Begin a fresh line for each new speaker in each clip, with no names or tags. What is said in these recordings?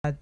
that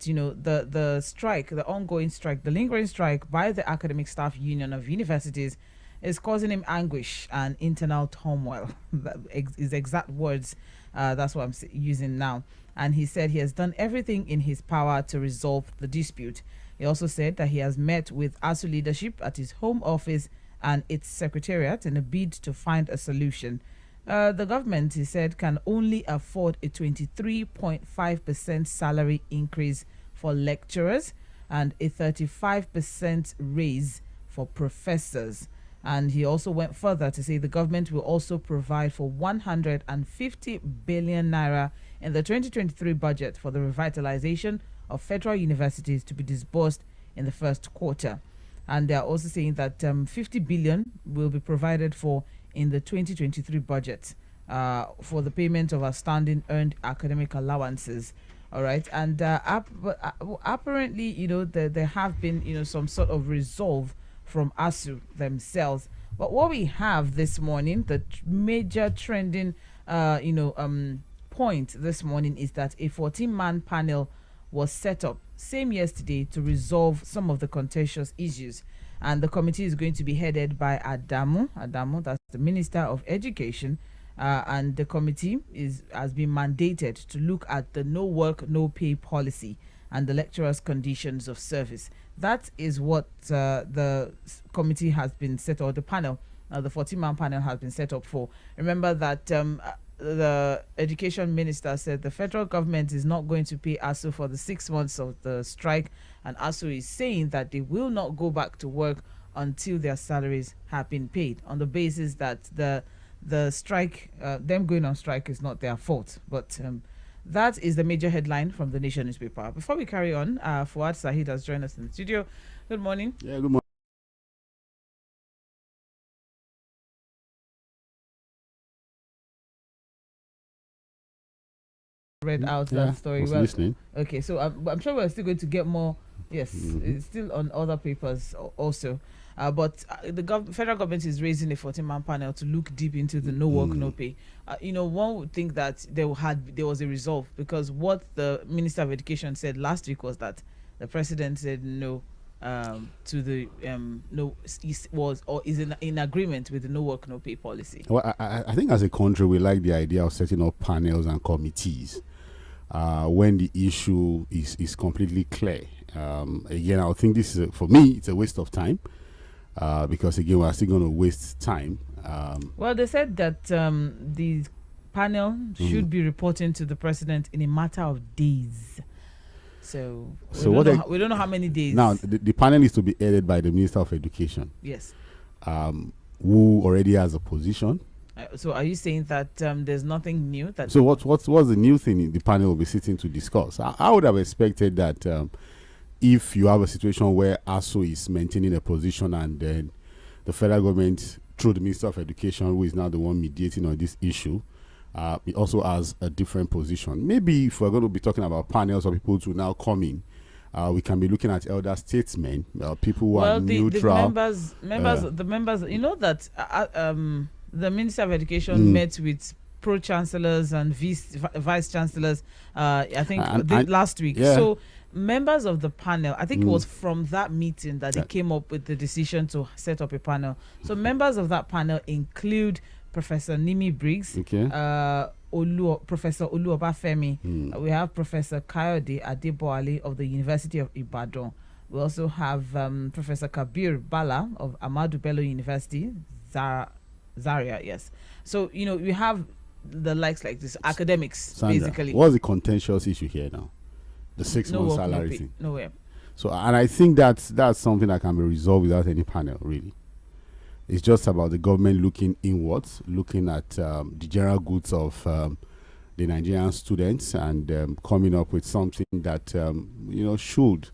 the strike, the ongoing strike, the lingering strike by the academic staff union of universities is causing him anguish and internal turmoil. That is exact words. That's what I'm using now. And he said he has done everything in his power to resolve the dispute. He also said that he has met with ASUU leadership at his home office and its secretariat in a bid to find a solution. The government, he said, can only afford a 23.5% salary increase for lecturers and a 35% raise for professors. And he also went further to say the government will also provide for 150 billion naira in the 2023 budget for the revitalization of federal universities to be disbursed in the first quarter. And they are also saying that 50 billion will be provided for in the 2023 budget for the payment of outstanding earned academic allowances. All right. And apparently, there have been, some sort of resolve from ASUU themselves. But what we have this morning, the major trending, point this morning is that a 14-man panel was set up same yesterday to resolve some of the contentious issues. And the committee is going to be headed by Adamu, that's the Minister of Education. And the committee has been mandated to look at the no work, no pay policy and the lecturers' conditions of service. That is what the committee has been set, or the panel, the 14-man panel has been set up for. Remember that the education minister said the federal government is not going to pay ASUU for the 6 months of the strike, and ASUU is saying that they will not go back to work until their salaries have been paid, on the basis that the strike, them going on strike, is not their fault. But that is the major headline from the Nation newspaper. Before we carry on, Fuad Sahid has joined us in the studio. Good morning.
Yeah, good morning.
Read out that story.
Well, listening.
Okay, so I'm sure we're still going to get more. Yes, it's still on other papers also. But the federal government is raising a 14-man panel to look deep into the no work, no pay. One would think that there was a resolve, because what the Minister of Education said last week was that the president said no to the no, is in agreement with the no work, no pay policy.
Well, I think as a country we like the idea of setting up panels and committees when the issue is completely clear. Again, I think this is for me it's a waste of time. Because again, we're still going to waste time.
Well, they said that the panel should be reporting to the president in a matter of days. So we don't know how many days.
Now, the panel is to be headed by the Minister of Education.
Yes.
Who already has a position.
So are you saying that there's nothing new?
So what's the new thing the panel will be sitting to discuss? I would have expected that if you have a situation where ASUU is maintaining a position and then the federal government, through the Minister of Education, who is now the one mediating on this issue, it also has a different position. Maybe if we're going to be talking about panels or people to now come in, we can be looking at elder statesmen, people who are neutral.
The members, that the Minister of Education met with pro-chancellors and vice-chancellors, I think last week.
Yeah.
So members of the panel, I think it was from that meeting that they came up with the decision to set up a panel. So members of that panel include Professor Nimi Briggs, Professor Olu Obafemi. We have Professor Kayode Adeboale of the University of Ibadan. We also have Professor Kabir Bala of Ahmadu Bello University, Zaria. Yes. So we have the likes like this, academics.
Sandra,
basically.
What's the contentious issue here now? The 6 month salary thing.
Nowhere.
So, and I think that's something that can be resolved without any panel, really. It's just about the government looking inwards, looking at the general goods of the Nigerian students, and coming up with something that should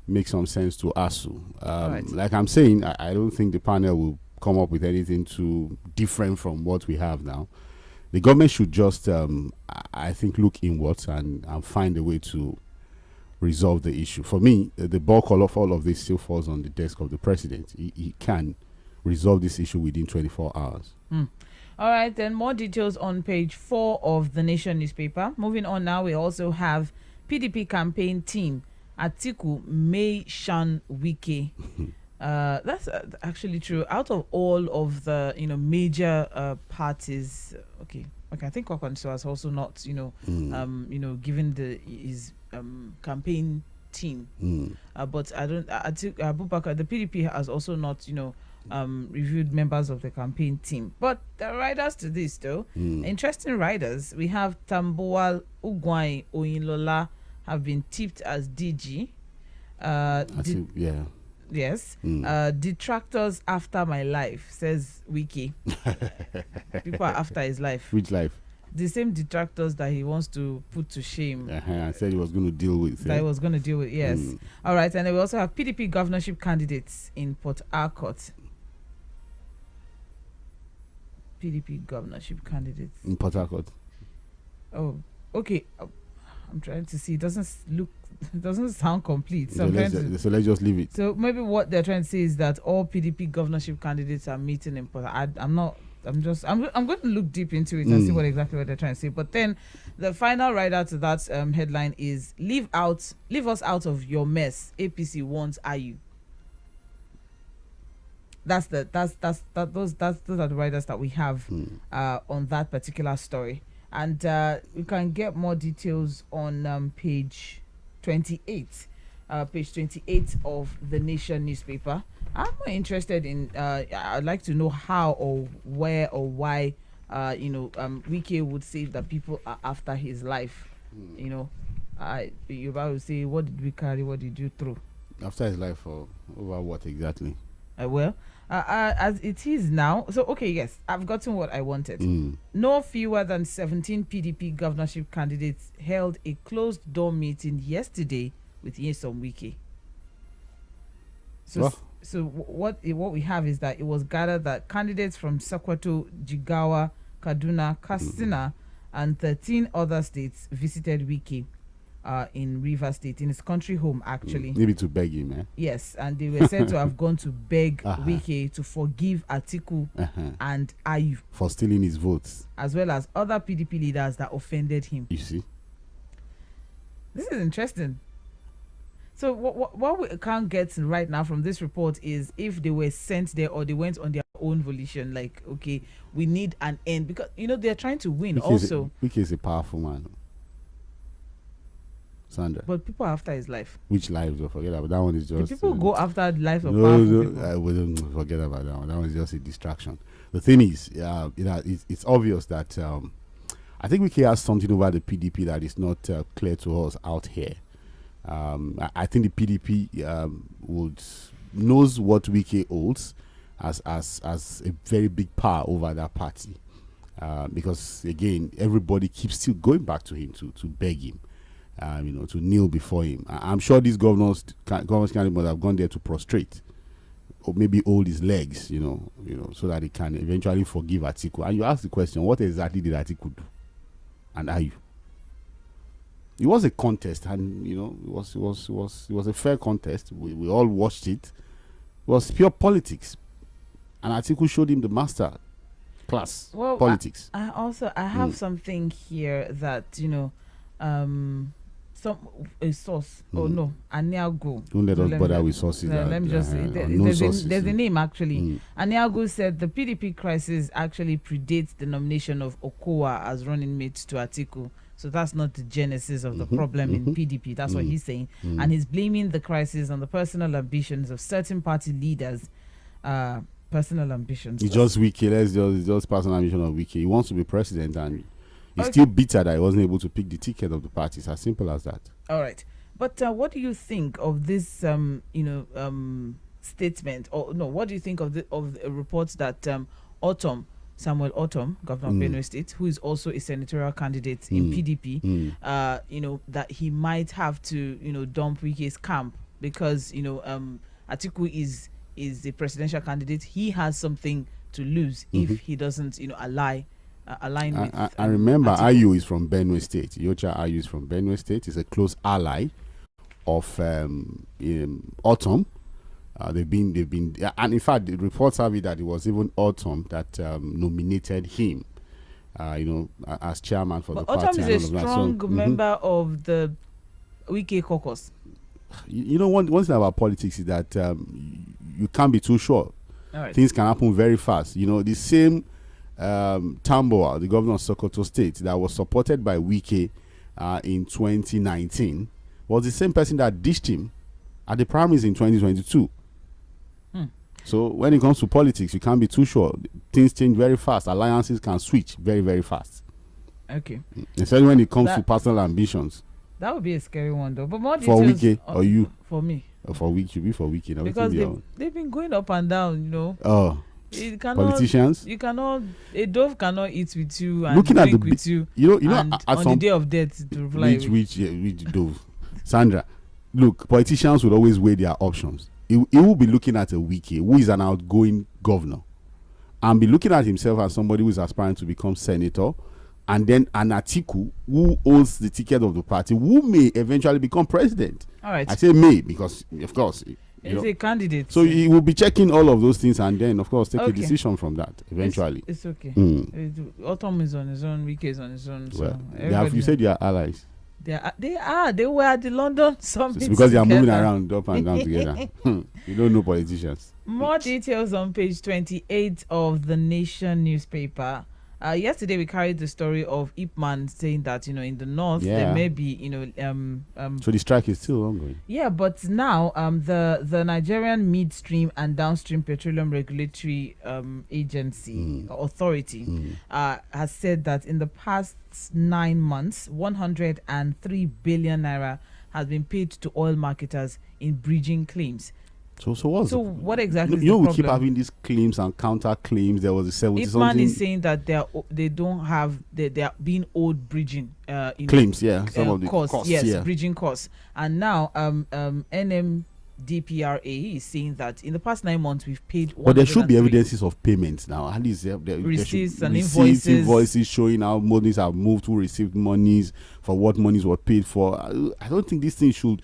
make some sense to ASUU.
Right.
Like I'm saying, I don't think the panel will come up with anything too different from what we have now. The government should just, I think, look inwards and find a way to resolve the issue. For me, the bulk of all of this still falls on the desk of the president. He can resolve this issue within 24 hours.
All right, then more details on page 4 of the Nation newspaper. Moving on now, we also have PDP campaign team. Atiku may shun Wike. That's actually true. Out of all of the major parties, okay, I think Kwankwanso has also not given his campaign team. But I don't. Abubakar, the PDP has also not reviewed members of the campaign team. But the riders to this though, interesting riders. We have Tambuwal Ugwai Oyinlola have been tipped as DG. Yes. Detractors after my life, says Wiki. People are after his life.
Which life?
The same detractors that he wants to put to shame.
I said he was going to deal with.
That he was going to deal with, yes. All right, and then we also have PDP governorship candidates in Port Harcourt. PDP governorship candidates.
In Port Harcourt.
Oh, okay. I'm trying to see. It doesn't sound complete.
So let's just leave it.
So maybe what they're trying to say is that all PDP governorship candidates are meeting in Port. I'm going to look deep into it and see what they're trying to say. But then the final rider to that headline is leave us out of your mess. APC wants ASUU. Those are the riders that we have on that particular story. And we can get more details on page 28. Page 28 of the Nation newspaper. I'm more interested in. I'd like to know how or where or why. Wike would say that people are after his life. You would say, "What did we carry? What did you throw?"
After his life, or over what exactly?
As it is now. So okay, yes, I've gotten what I wanted. No fewer than 17 PDP governorship candidates held a closed-door meeting yesterday with Nyesom Wike. So what we have is that it was gathered that candidates from Sokoto, Jigawa, Kaduna, Katsina, and 13 other states visited Wike in Rivers State, in his country home, actually.
Maybe to beg him, eh?
Yes, and they were said to have gone to beg Wike to forgive Atiku and ASUU
for stealing his votes,
as well as other PDP leaders that offended him.
You see,
this is interesting. So what we can't get right now from this report is if they were sent there or they went on their own volition. Like, okay, we need an end, because they're trying to win.
Wike is a powerful man, Sandra.
But people are after his life.
Which lives? Don't forget about that one. Is just
people go after the life of powerful people.
I wouldn't forget about that one. That one is just a distraction. The thing is, it's obvious that I think Wike has something over the PDP that is not clear to us out here. I think the PDP knows what Wike holds as a very big power over that party, because again, everybody keeps still going back to him to beg him. To kneel before him. I'm sure these governors candidates must have gone there to prostrate, or maybe hold his legs, so that he can eventually forgive Atiku. And you ask the question, what exactly did Atiku do? And ASUU? It was a contest, and it was a fair contest. We all watched it. It was pure politics, and Atiku showed him the master class politics.
I have something here that a source. Oh no, Aniago.
Don't let us bother with sources.
Let me just say there's a name actually. Aniago said the PDP crisis actually predates the nomination of Okowa as running mate to Atiku. So that's not the genesis of the problem in PDP. That's what he's saying. And he's blaming the crisis on the personal ambitions of certain party leaders. Personal ambitions.
It's just Wike. It's just personal ambition of Wike. He wants to be president, and he's still bitter that he wasn't able to pick the ticket of the party. It's as simple as that. All
right. But what do you think of this, statement? Or no, what do you think of the reports that Samuel Autumn, governor of Benue State, who is also a senatorial candidate in PDP, that he might have to, dump Wike's camp because, Atiku is a presidential candidate. He has something to lose if he doesn't, align with.
I remember ASUU is from Benue State. Yocha ASUU is from Benue State. It's a close ally of Autumn. They've been, and in fact, the reports have it that it was even Autumn that nominated him, as chairman for the party.
Autumn is a strong member of the Wike caucus.
You know, one thing about politics is that you can't be too sure.
All right.
Things can happen very fast. You know, the same Tamboa, the governor of Sokoto State, that was supported by Wike in 2019, was the same person that dished him at the primaries in 2022. So when it comes to politics, you can't be too sure. Things change very fast. Alliances can switch very, very fast.
Okay.
Especially when it comes to personal ambitions.
That would be a scary one, though. But more
for
details
Wike or you?
For me.
For Wike, you be for Wike. No,
because they've been going up and down, you know.
Oh. Politicians.
You cannot. A dove cannot eat with you and
looking
drink
at
with you.
You know,
and on the day of death to fly.
Which dove? Sandra, look, politicians would always weigh their options. He will be looking at a Wike who is an outgoing governor, and be looking at himself as somebody who is aspiring to become senator, and then an Atiku who owns the ticket of the party, who may eventually become president.
All right.
I say may because, of course,
he's a candidate.
So he will be checking all of those things and then, of course, take a decision from that eventually.
It's okay. Autumn is on his own, Wike is on his own.
Well,
so
you said you are allies.
They were at the London summit.
It's because they are moving around up and down together. You don't know politicians.
More details on page 28 of the Nation newspaper. Yesterday we carried the story of Ip Man saying that, you know, in the north there may be, you know,
so the strike is still ongoing.
Yeah, but now the Nigerian Midstream and Downstream Petroleum Regulatory Agency Authority has said that in the past 9 months 103 billion naira has been paid to oil marketers in bridging claims.
So
what exactly is the
we
problem?
keep having these claims and counter claims. There was a 70 something.
Ifman is saying that they are being owed bridging
claims, some of the
costs, bridging costs. And now NMDPRA is saying that in the past 9 months we've paid.
But there should be evidences of payments now. At least
receipts and
invoices showing how monies have moved, who received monies, for what monies were paid for. I don't think this thing should.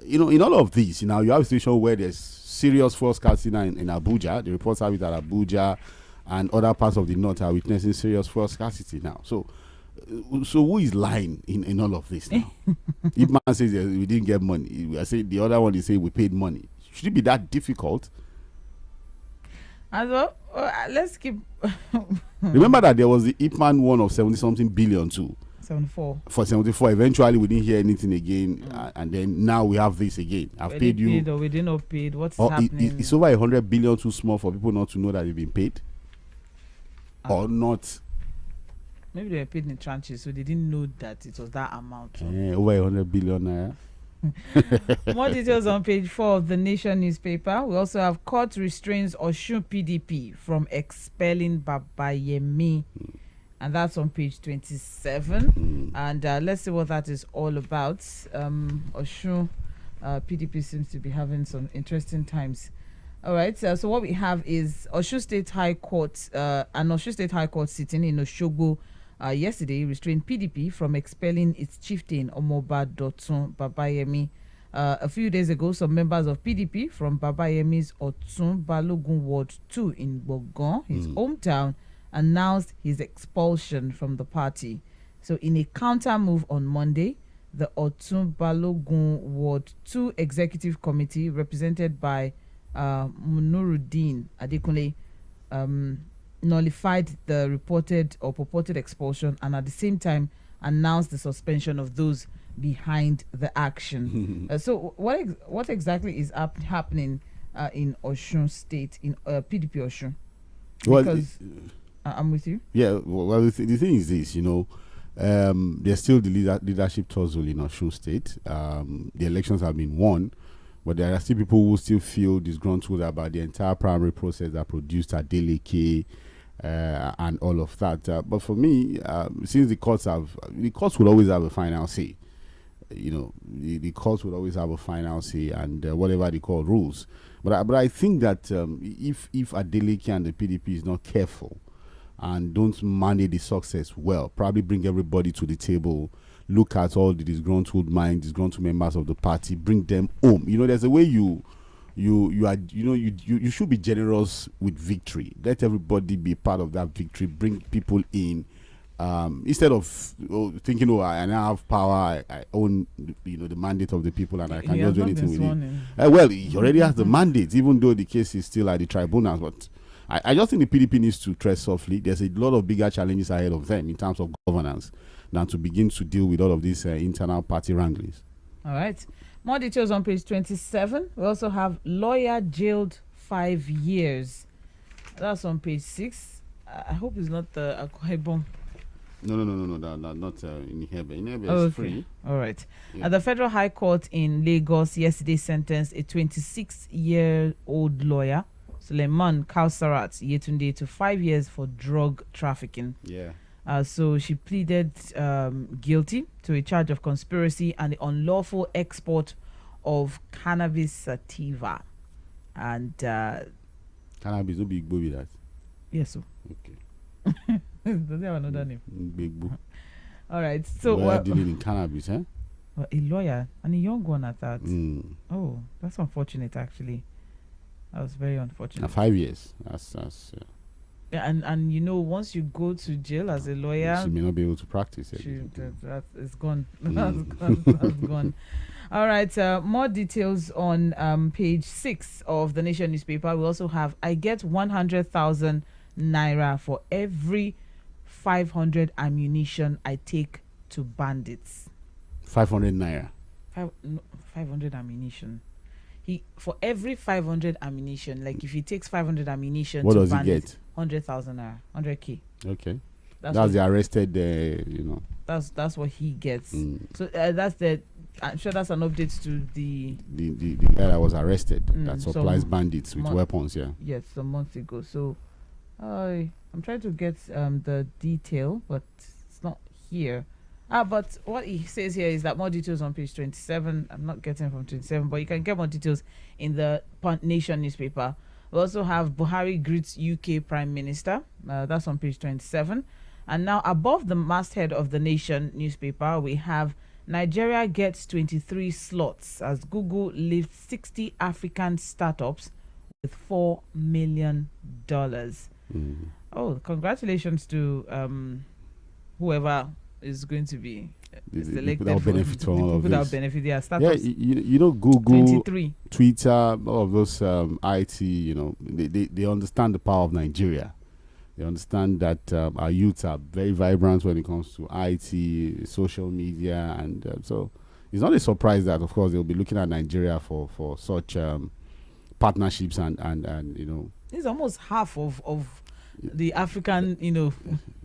In all of this, you have a situation where there's serious fuel scarcity in Abuja. The reports have it that Abuja and other parts of the north are witnessing serious fuel scarcity now. So who is lying in all of this now? If man says we didn't get money, I say the other one is saying we paid money. Should it be that difficult?
As well, let's keep.
Remember that there was the Ipman one of 70-something billion too.
74.
For 74, eventually we didn't hear anything again, and then now we have this again. I've paid you.
Paid or we didn't have paid. What's happening?
It's over 100 billion too small for people not to know that they've been paid, or not.
Maybe they were paid in tranches, so they didn't know that it was that amount.
Over 100 billion naira.
More details on page 4 of the Nation newspaper. We also have court restrains ASUU PDP from expelling Babayemi. And that's on page 27. And let's see what that is all about. ASUU PDP seems to be having some interesting times. All right. So what we have is ASUU State High Court, an ASUU State High Court sitting in Oshogbo yesterday restrained PDP from expelling its chieftain Omoba Dotun Babayemi. A few days ago, some members of PDP from Babayemi's Otun Balogun Ward 2 in Bogon, his hometown, announced his expulsion from the party. So in a counter move on Monday, the Otun Balogun Ward 2 Executive Committee, represented by Munuruddin Adekunle, nullified the reported or purported expulsion and at the same time announced the suspension of those behind the action. So what exactly is happening in Osun State, in PDP Osun? Because I'm with you.
Yeah, well, the thing is this, there's still the leadership tussle in Osun State. The elections have been won, but there are still people who still feel disgruntled about the entire primary process that produced Adeleke and all of that. But for me, since the courts will always have a final say. The courts will always have a final say, and whatever the court rules. But I think that if Adeleke and the PDP is not careful and don't manage the success well, probably bring everybody to the table, look at all the disgruntled minds, disgruntled members of the party, bring them home. There's a way you should be generous with victory. Let everybody be part of that victory. Bring people in, instead of thinking, I now have power, I own, the mandate of the people, and I can just do anything with it. Well, he already has the mandate, even though the case is still at the tribunals. But I just think the PDP needs to tread softly. There's a lot of bigger challenges ahead of them in terms of governance than to begin to deal with all of these internal party wranglings.
All right. More details on page 27. We also have lawyer jailed 5 years. That's on page 6. I hope it's not the Akwa Ibom.
No, not in Ihebe. In Ihebe is free.
All right.
Yeah.
The Federal High Court in Lagos yesterday sentenced a 26-year-old lawyer, Suleiman Kausarat Yetunde, to 5 years for drug trafficking.
Yeah.
So she pleaded guilty to a charge of conspiracy and the unlawful export of cannabis sativa. And
cannabis, no big booby that.
Yes, sir.
Okay.
Does he have another name?
Big boo.
All right. So
lawyer dealing in cannabis, eh?
Well, a lawyer and a young one at that.
Oh,
that's unfortunate. Actually, that was very unfortunate.
5 years. That's
yeah, and once you go to jail as a lawyer,
she may not be able to practice it.
That is gone. That's gone. All right. More details on page 6 of the Nation newspaper. We also have, I get 100,000 naira for every 500 ammunition I take to bandits.
500 naira.
500 ammunition. For every 500 ammunition, like if he takes 500 ammunition,
what
to
does
bandits,
he get?
100,000 naira, 100K.
Okay. That's the arrested,
That's what he gets. So that's the. I'm sure that's an update to the
guy that was arrested that supplies bandits with weapons. Yeah.
Yes, some months ago. So, I'm trying to get the detail, but it's not here. But what he says here is that more details on page 27. I'm not getting from 27, but you can get more details in the Nation newspaper. We also have Buhari greets UK Prime Minister. That's on page 27. And now above the masthead of the Nation newspaper, we have Nigeria gets 23 slots as Google lifts 60 African startups with $4 million. Oh, congratulations to whoever is going to be selected.
That will benefit from all of this.
That will benefit their startups.
Yeah, Google,
23.
Twitter, all of those IT, they understand the power of Nigeria. They understand that our youths are very vibrant when it comes to IT, social media, and so it's not a surprise that, of course, they'll be looking at Nigeria for such partnerships and.
It's almost half of the African,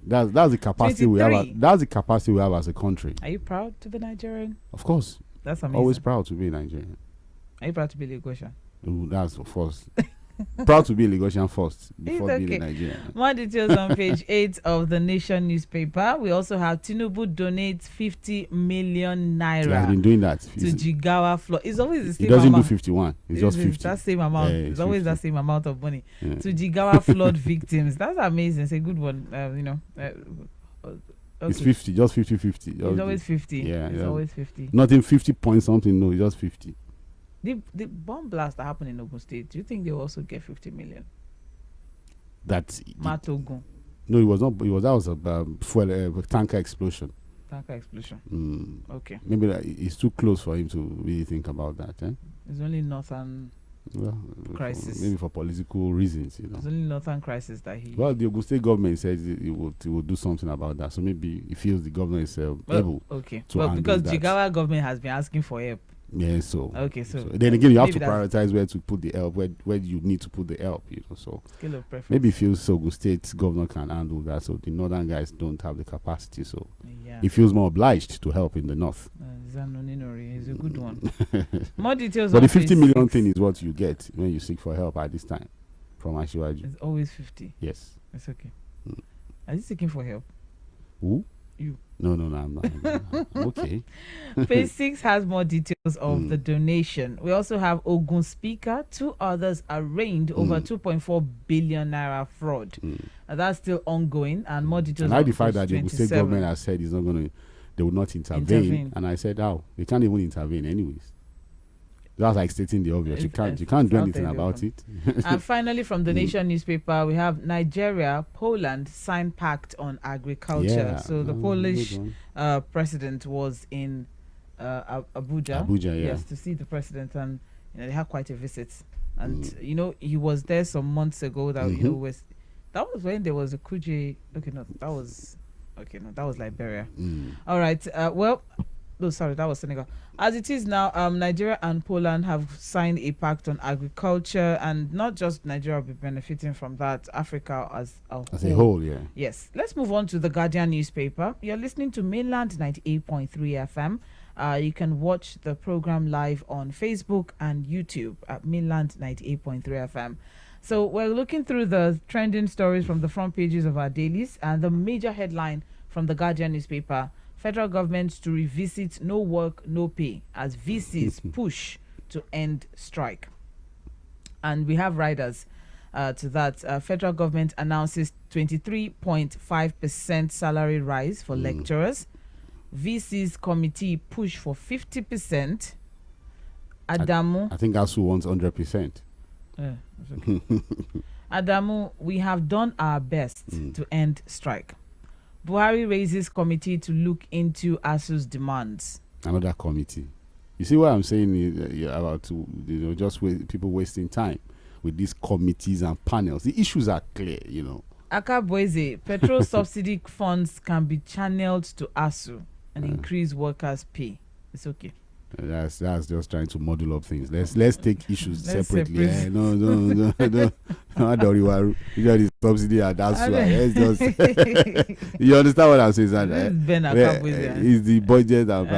That's the capacity 23. We have. That's the capacity we have as a country.
Are you proud to be Nigerian?
Of course.
That's amazing.
Always proud to be Nigerian.
Are you proud to be Lagosian?
That's of course. Proud to be Lagosian first before being a Nigerian.
More details on page 8 of the Nation newspaper. We also have Tinubu donates 50 million naira.
He has been doing that
to Jigawa flood. It's always the same.
He doesn't
amount.
do 51. It's just 50.
That same amount.
Yeah,
it's always
50.
that same amount of money to Jigawa flood victims. That's amazing. It's a good one. Okay.
It's 50, just 50.
It's always 50.
Yeah,
it's always 50.
Nothing 50 point something. No, it's just 50.
The bomb blast that happened in Ogun State, do you think they will also get 50 million?
That's
Matogun.
No, it was not. That was a fuel tanker explosion.
Tanker explosion. Okay.
Maybe it's too close for him to really think about that.
It's only northern crisis.
Maybe for political reasons,
It's only northern crisis that he.
Well, the Ogun State government says it will do something about that. So maybe he feels the governor is able.
Okay.
To
because
that.
Jigawa government has been asking for help.
Yeah, so then again, you have to prioritize where to put the help, where you need to put the help, So
scale of preference.
maybe feels Ogun State governor can handle that, so the northern guys don't have the capacity, so
yeah.
he feels more obliged to help in the north.
Zanoninori is a good one. More details.
But the 50 million thing is what you get when you seek for help at this time from Ashiwaju.
It's always 50.
Yes,
it's okay. Are you seeking for help?
Who?
You.
No, I'm not. I'm okay.
Page 6 has more details of the donation. We also have Ogun Speaker. 2 others arraigned over 2.4 billion naira fraud. That's still ongoing, and more details.
And I the fact that the Ogun State government has said it's not going to, they will not intervene. And I said, they can't even intervene anyways. That's like stating the obvious. You can't do anything about it.
And finally, from the Nation newspaper, we have Nigeria, Poland signed pact on agriculture.
Yeah.
So the Polish president was in Abuja. Yes, to see the president, and they had quite a visit. And he was there some months ago. That that was when there was a Kuje. Okay, no, that was Liberia. All right. That was Senegal. As it is now, Nigeria and Poland have signed a pact on agriculture, and not just Nigeria will be benefiting from that. Africa as a
whole, yeah.
Yes. Let's move on to the Guardian newspaper. You're listening to Mainland 98.3 FM. You can watch the program live on Facebook and YouTube at Mainland 98.3 FM. So we're looking through the trending stories from the front pages of our dailies, and the major headline from the Guardian newspaper: federal government to revisit no work, no pay as VCs push to end strike. And we have riders to that. Federal government announces 23.5% salary rise for lecturers. VC's committee push for 50%. Adamu.
I think ASUU wants 100%.
Yeah, okay. Adamu, we have done our best to end strike. Buhari raises committee to look into ASUU's demands.
Another committee. You see what I'm saying about people wasting time with these committees and panels. The issues are clear,
Akaboise, petrol subsidy funds can be channeled to ASUU and increase workers' pay. It's okay.
That's just trying to model up things. Let's take issues separately. No. Don't worry. You got the subsidy and ASUU. Let's just. You understand what I'm saying? It's the budget and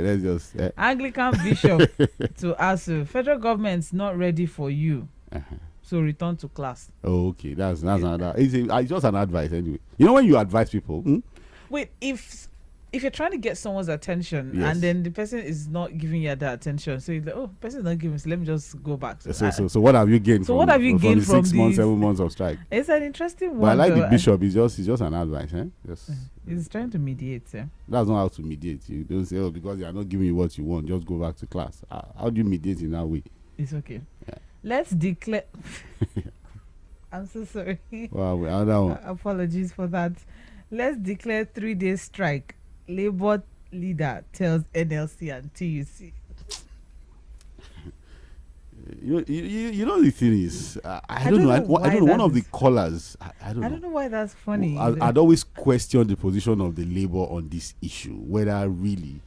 let's just.
Anglican bishop to ASUU. Federal government's not ready for you. So return to class.
Oh, okay. That's another. It's just an advice anyway. You know when you advise people.
Wait, if you're trying to get someone's attention, and then the person is not giving you that attention, so you're like, oh, person is not giving, so let me just go back.
So what have you gained?
So what have you gained from
6 months, 7 months of strike?
It's an interesting one.
But I like the bishop. It's just an advice,
He's trying to mediate.
That's not how to mediate. You don't say, because they are not giving you what you want, just go back to class. How do you mediate in that way?
It's okay. Yeah. Let's declare. I'm so sorry.
Wow,
apologies for that. Let's declare 3-day strike. Labour leader tells NLC and TUC.
You know the thing is, I don't know. One of the callers, I don't know
why that's funny.
I'd always question the position of the Labour on this issue, whether really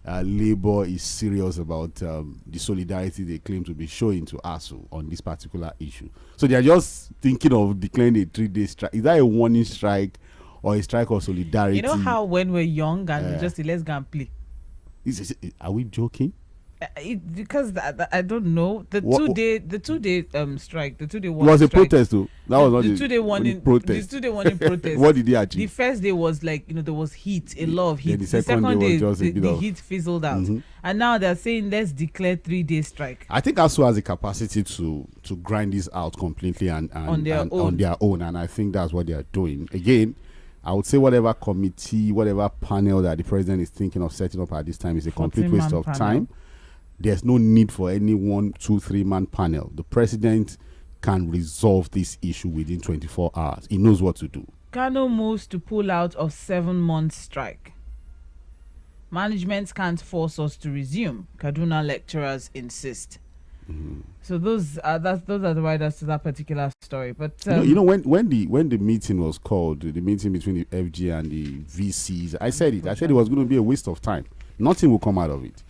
Labour is serious about the solidarity they claim to be showing to ASUU on this particular issue. So they are just thinking of declaring a 3-day strike. Is that a warning strike? Or a strike of solidarity?
You know how when we're young and we just let's go and play.
Are we joking?
Because I don't know the 2-day strike, the 2-day warning.
It was a
strike,
protest too. That was not
the 2-day warning
protest.
The 2-day warning protest.
What did he achieve?
The first day was like there was heat, a lot of heat.
The second day was just
the heat fizzled out, and now they're saying let's declare 3-day strike.
I think ASUU has the capacity to grind this out completely and on their own, and I think that's what they are doing. Again, I would say whatever committee, whatever panel that the president is thinking of setting up at this time is a complete waste of time. There's no need for any 1, 2, 3 man panel. The president can resolve this issue within 24 hours. He knows what to do.
Kano moves to pull out of 7-month strike. Management can't force us to resume. Kaduna lecturers insist. So those are the riders to that particular story. But
when the meeting was called, the meeting between the FG and the VCs, I said it was going to be a waste of time. Nothing will come out of it,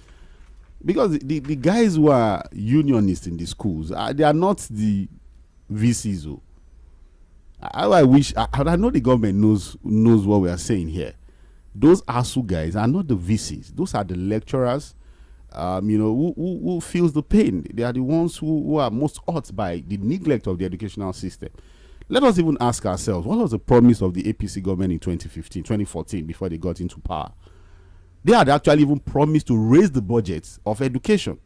because the guys who are unionists in the schools, they are not the VCs. I know the government knows what we are saying here. Those ASUU guys are not the VCs. Those are the lecturers. Who feels the pain. They are the ones who are most hurt by the neglect of the educational system. Let us even ask ourselves, what was the promise of the APC government in 2014, before they got into power? They had actually even promised to raise the budgets of education.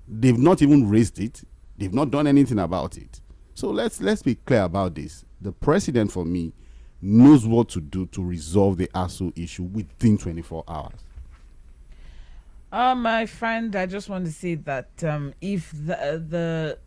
They've not even raised it. They've not done anything about it. So let's be clear about this. The president, for me, knows what to do to resolve the ASUU issue within 24 hours.
My friend, I just want to say that if the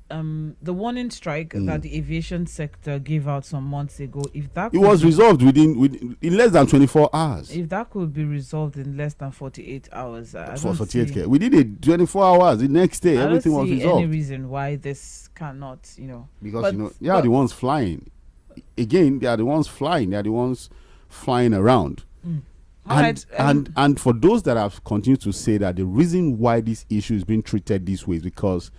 warning strike that the aviation sector gave out some months ago, if that
It was resolved in less than 24 hours.
if that could be resolved in less than 48 hours, I
For
don't
48
see,
k, we did it 24 hours. The next day,
I
everything
don't
was
see
resolved.
any reason why this cannot,
Because
But-
they are the ones flying. Again, they are the ones flying. They are the ones flying around.
All right,
And for those that have continued to say that the reason why this issue is being treated this way is because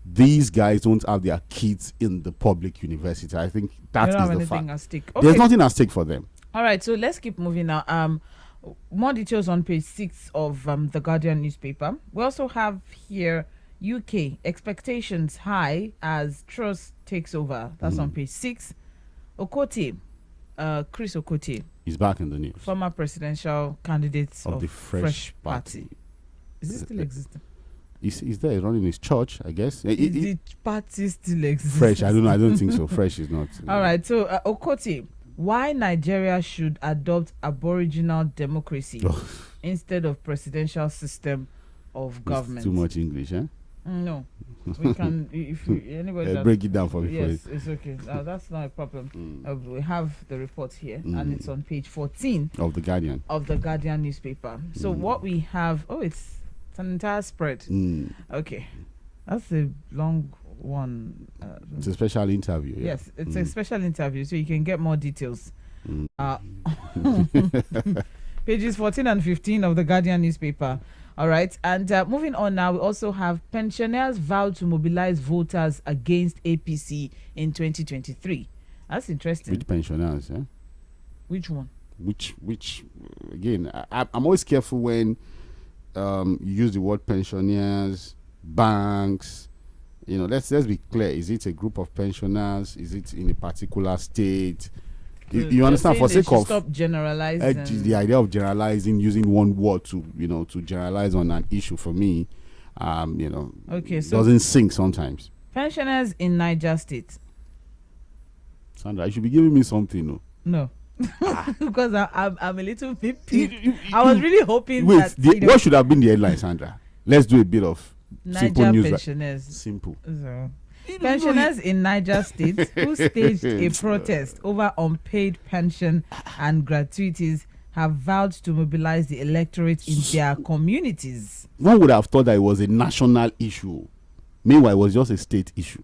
these guys don't have their kids in the public university. I think that
you don't
is
have
the
anything
fact.
at stake.
There's
Okay.
nothing at stake for them.
All right, so let's keep moving now. More details on page 6 of the Guardian newspaper. We also have here UK expectations high as Truss takes over. That's on page 6. Okotie, Chris Okotie,
He's back in the news.
former presidential candidate
Of
of
the
Fresh
Fresh
Party.
Party.
Is it still existing?
He's there running his church, I guess.
Is the party still existing?
Fresh, I don't know. I don't think so. Fresh is not.
All right, so Okotie, why Nigeria should adopt aboriginal democracy instead of presidential system of government?
Too much English, eh?
No, we can. If you, anybody that-
break it down for me.
yes, it's okay. That's not a problem. We have the report here, and it's on page 14
Of the Guardian.
of the Guardian newspaper. So what we have? Oh, it's an entire spread. Okay, that's a long one.
It's a special interview. Yeah.
Yes, it's a special interview, so you can get more details. Pages 14 and 15 of the Guardian newspaper. All right, and moving on now, we also have pensioners vow to mobilize voters against APC in 2023. That's interesting.
Which pensioners? Eh?
Which one?
Which again, I'm always careful when you use the word pensioners, banks. Let's be clear. Is it a group of pensioners? Is it in a particular state? You understand? For sake of
stop generalizing.
the idea of generalizing, using one word to generalize on an issue, for me,
Okay, so
doesn't sink sometimes.
pensioners in Niger State.
Sandra, you should be giving me something.
No. Because I'm a little bit peeved. I was really hoping
Wait,
that
what should have been the headline, Sandra? Let's do a bit of simple
Niger
news.
pensioners.
Simple.
So, pensioners in Niger State who staged a protest over unpaid pension and gratuities have vowed to mobilize the electorate in their communities.
One would have thought that it was a national issue. Meanwhile, it was just a state issue.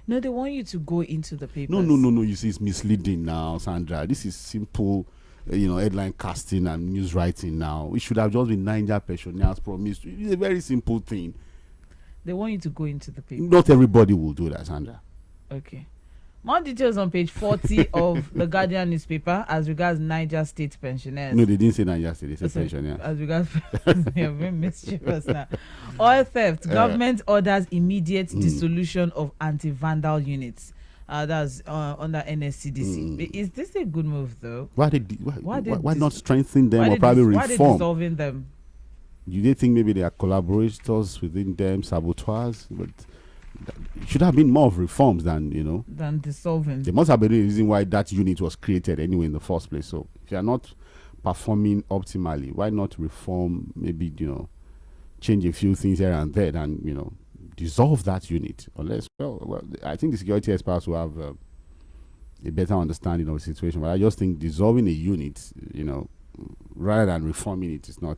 No, they want you to go into the papers.
No. You see, it's misleading now, Sandra. This is simple, headline casting and news writing now. It should have just been Niger pensioners promised. It's a very simple thing.
They want you to go into the papers.
Not everybody will do that, Sandra.
Okay. More details on page 40 of the Guardian newspaper as regards Niger State pensioners.
No, they didn't say Niger State. They said
So,
pensioners.
as regards, you're very mischievous now. Oil theft. Government orders immediate dissolution of anti-vandal units. That's under NSCDC. Is this a good move, though?
Why not strengthen them
Why
or
they
probably
why they
reform?
dissolving them?
Do they think maybe they are collaborators within them, saboteurs? But it should have been more of reforms than.
Than dissolving.
There must have been a reason why that unit was created anyway in the first place. So if you are not performing optimally, why not reform? Maybe change a few things here and there, and dissolve that unit. Unless, well, I think the security experts will have a better understanding of the situation. But I just think dissolving a unit, rather than reforming it, is not.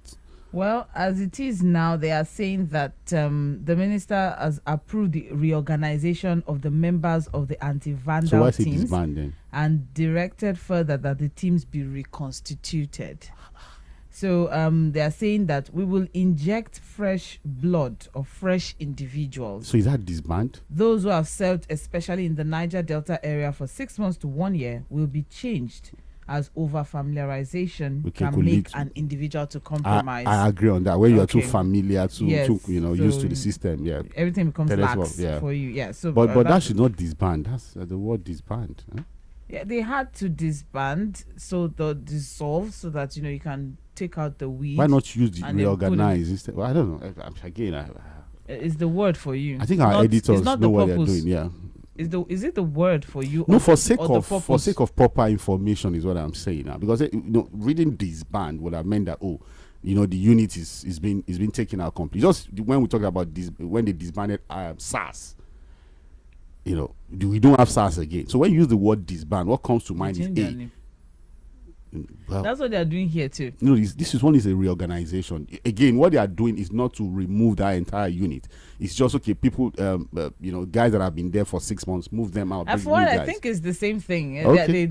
Well, as it is now, they are saying that the minister has approved the reorganization of the members of the
So
anti-vandal
why is it
teams
disband then?
and directed further that the teams be reconstituted. So they are saying that we will inject fresh blood of fresh individuals.
So is that disband?
Those who have served, especially in the Niger Delta area, for 6 months to 1 year will be changed, as over familiarization
Okay,
can
could
make
lead to-
an individual to compromise.
I agree on that. When you are too
Okay.
familiar,
Yes,
too used to
so
the system, yeah.
Everything becomes
Tell us
lax
what-
for you. Yeah. So,
But that
that's-
should not disband. That's the word disband. Huh?
yeah, they had to disband, so the dissolve, so that you can take out the weed.
Why not use the
and then put
reorganize instead? Well, I don't know. Again,
Is the word for you?
I think our
Not-
editors
it's not
know
the
what they're
purpose.
doing. Yeah.
Is it the word for you?
No,
or
for
the-
sake
or the
of
purpose?
proper information is what I'm saying now. Because reading disband would have meant that the unit is being taken out completely. Just when we talk about this, when they disbanded SARS, we don't have SARS again. So when you use the word disband, what comes to mind is well,
that's what they are doing here too.
This is a reorganization. Again, what they are doing is not to remove that entire unit. It's just okay. People, guys that have been there for 6 months, move them out.
For what I think is the same thing.
Okay,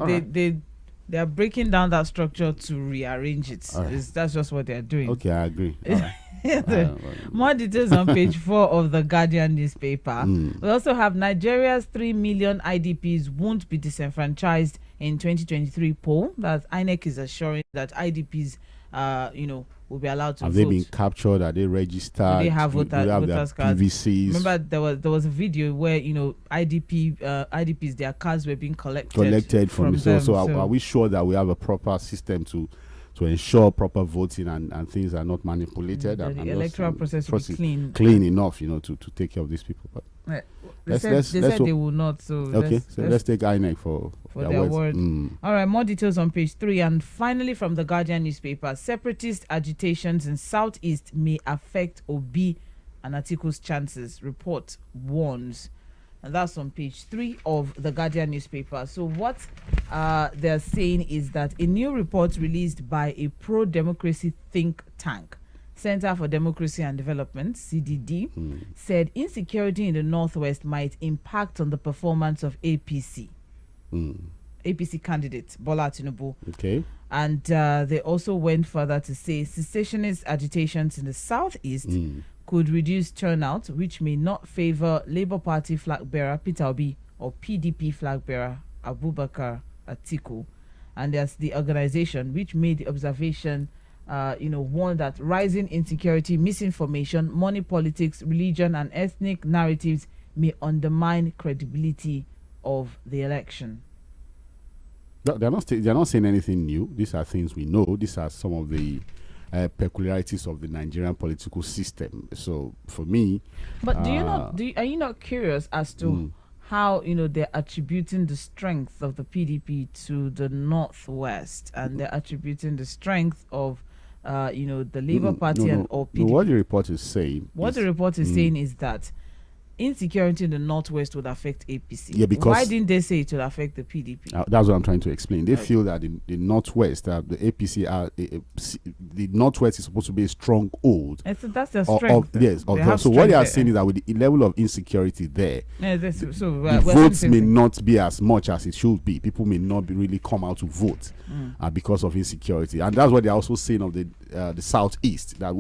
they are breaking down that structure to rearrange it.
Right.
That's just what they are doing.
Okay, I agree. Right.
More details on page 4 of the Guardian newspaper. We also have Nigeria's 3 million IDPs won't be disenfranchised in 2023 poll. That INEC is assuring that IDPs, will be allowed to
vote. Have they been captured? Are they registered?
Do they have voters cards?
PVCs?
Remember, there was a video where IDPs, their cards were being collected
from them. So are we sure that we have a proper system to ensure proper voting and things are not manipulated?
The electoral process will be
clean enough, to take care of these people. But
they said they will not. So
let's take INEC for
their word. All right, more details on page 3. And finally, from the Guardian newspaper, separatist agitations in Southeast may affect Obi and Atiku's chances, report warns. And that's on page 3 of the Guardian newspaper. So what they're saying is that a new report released by a pro-democracy think tank, Center for Democracy and Development, CDD, said insecurity in the Northwest might impact on the performance of APC. APC candidate Bola Tinubu.
Okay.
And they also went further to say secessionist agitations in the Southeast could reduce turnout, which may not favor Labour Party flag bearer Peter Obi or PDP flag bearer Abubakar Atiku. And there's the organization which made the observation, warned that rising insecurity, misinformation, money politics, religion, and ethnic narratives may undermine credibility of the election.
They're not saying anything new. These are things we know. These are some of the peculiarities of the Nigerian political system. So for me,
but are you not curious as to how they're attributing the strength of the PDP to the Northwest, and they're attributing the strength of the Labour Party or PDP?
What the report is saying.
The report is saying is that insecurity in the Northwest would affect APC.
Yeah, because
why didn't they say it would affect the PDP?
That's what I'm trying to explain. They feel that in the Northwest, the APC the Northwest is supposed to be a stronghold.
And so that's their strength.
So what they are saying is that with the level of insecurity there, the votes may not be as much as it should be. People may not really come out to vote because of insecurity, and that's what they're also saying of the Southeast. That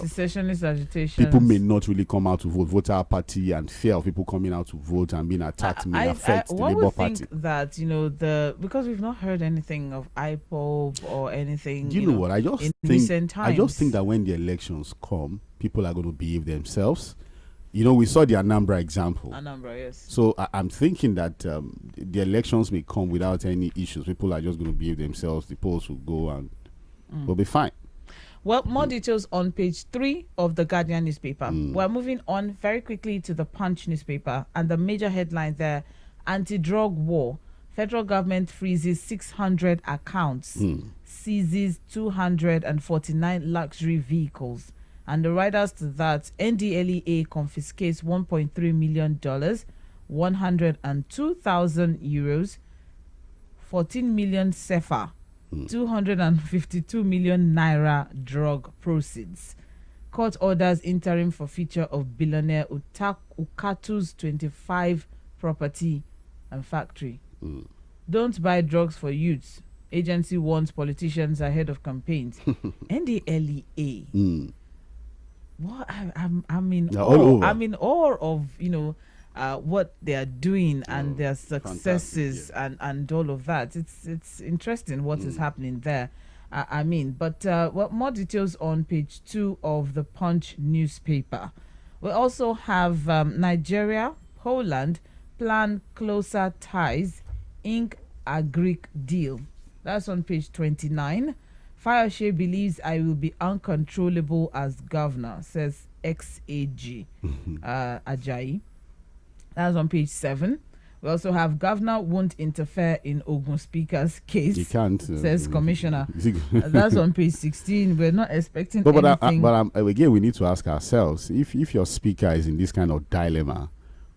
secessionist agitation.
People may not really come out to vote. Voter apathy and fear of people coming out to vote and being attacked may affect the Labour Party.
Think that because we've not heard anything of IPOB or anything.
You know what? I just think that when the elections come, people are going to behave themselves. We saw the Anambra example.
Yes.
So I'm thinking that the elections may come without any issues. People are just going to behave themselves. The polls will go and we'll be fine.
Well, more details on page 3 of the Guardian newspaper. We're moving on very quickly to the Punch newspaper, and the major headline there: anti-drug war. Federal government freezes 600 accounts, seizes 249 luxury vehicles. And the riders to that, NDLEA confiscates $1.3 million, 102,000 euros, 14 million CFA, 252 million naira drug proceeds. Court orders interim forfeiture of billionaire Ukatu's 25 property and factory. Don't buy drugs for youths. Agency warns politicians ahead of campaigns. NDLEA. What I'm in awe of what they are doing and their successes and all of that. It's interesting what is happening there. But more details on page 2 of the Punch newspaper. We also have Nigeria, Poland plan closer ties, ink a Greek deal. That's on page 29. Fayose believes I will be uncontrollable as governor, says XAG Ajayi. That's on page 7. We also have governor won't interfere in Ogun Speaker's case.
You can't,
says commissioner. That's on page 16. We're not expecting anything.
But again, we need to ask ourselves, if your speaker is in this kind of dilemma,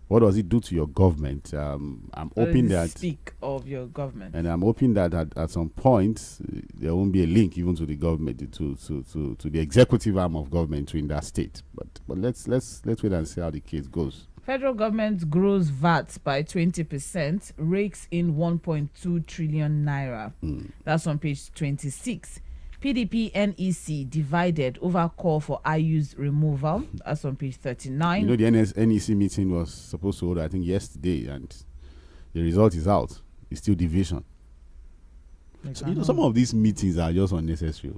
what does it do to your government? I'm hoping that
speak of your government,
and I'm hoping that at some point there won't be a link even to the government, to the executive arm of government in that state. But let's wait and see how the case goes.
Federal government grows VAT by 20%, rakes in 1.2 trillion naira. That's on page 26. PDP NEC divided over call for ASUU's removal. That's on page 39.
You know, the NEC meeting was supposed to hold, I think, yesterday, and the result is out. It's still division. So, some of these meetings are just unnecessary.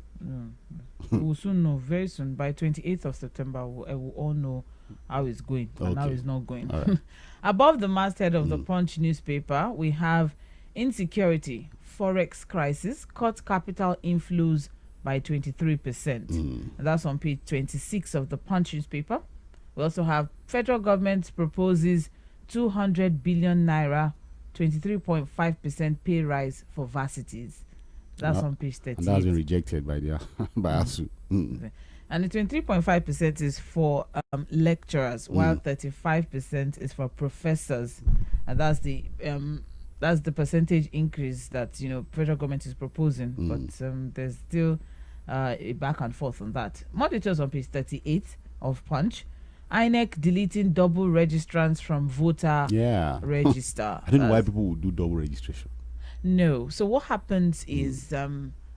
We'll soon know, very soon. By 28th of September, we'll all know how it's going and how it's not going.
Right.
Above the masthead of the Punch newspaper, we have insecurity, forex crisis, cut capital inflows by 23%. And that's on page 26 of the Punch newspaper. We also have federal government proposes 200 billion naira, 23.5% pay rise for varsities. That's on page 38.
And that's been rejected by ASUU.
And the 23.5% is for lecturers, while 35% is for professors. And that's the percentage increase that federal government is proposing. But there's still a back and forth on that. More details on page 38 of Punch. INEC deleting double registrants from voter register.
I don't know why people would do double registration.
No. So what happens is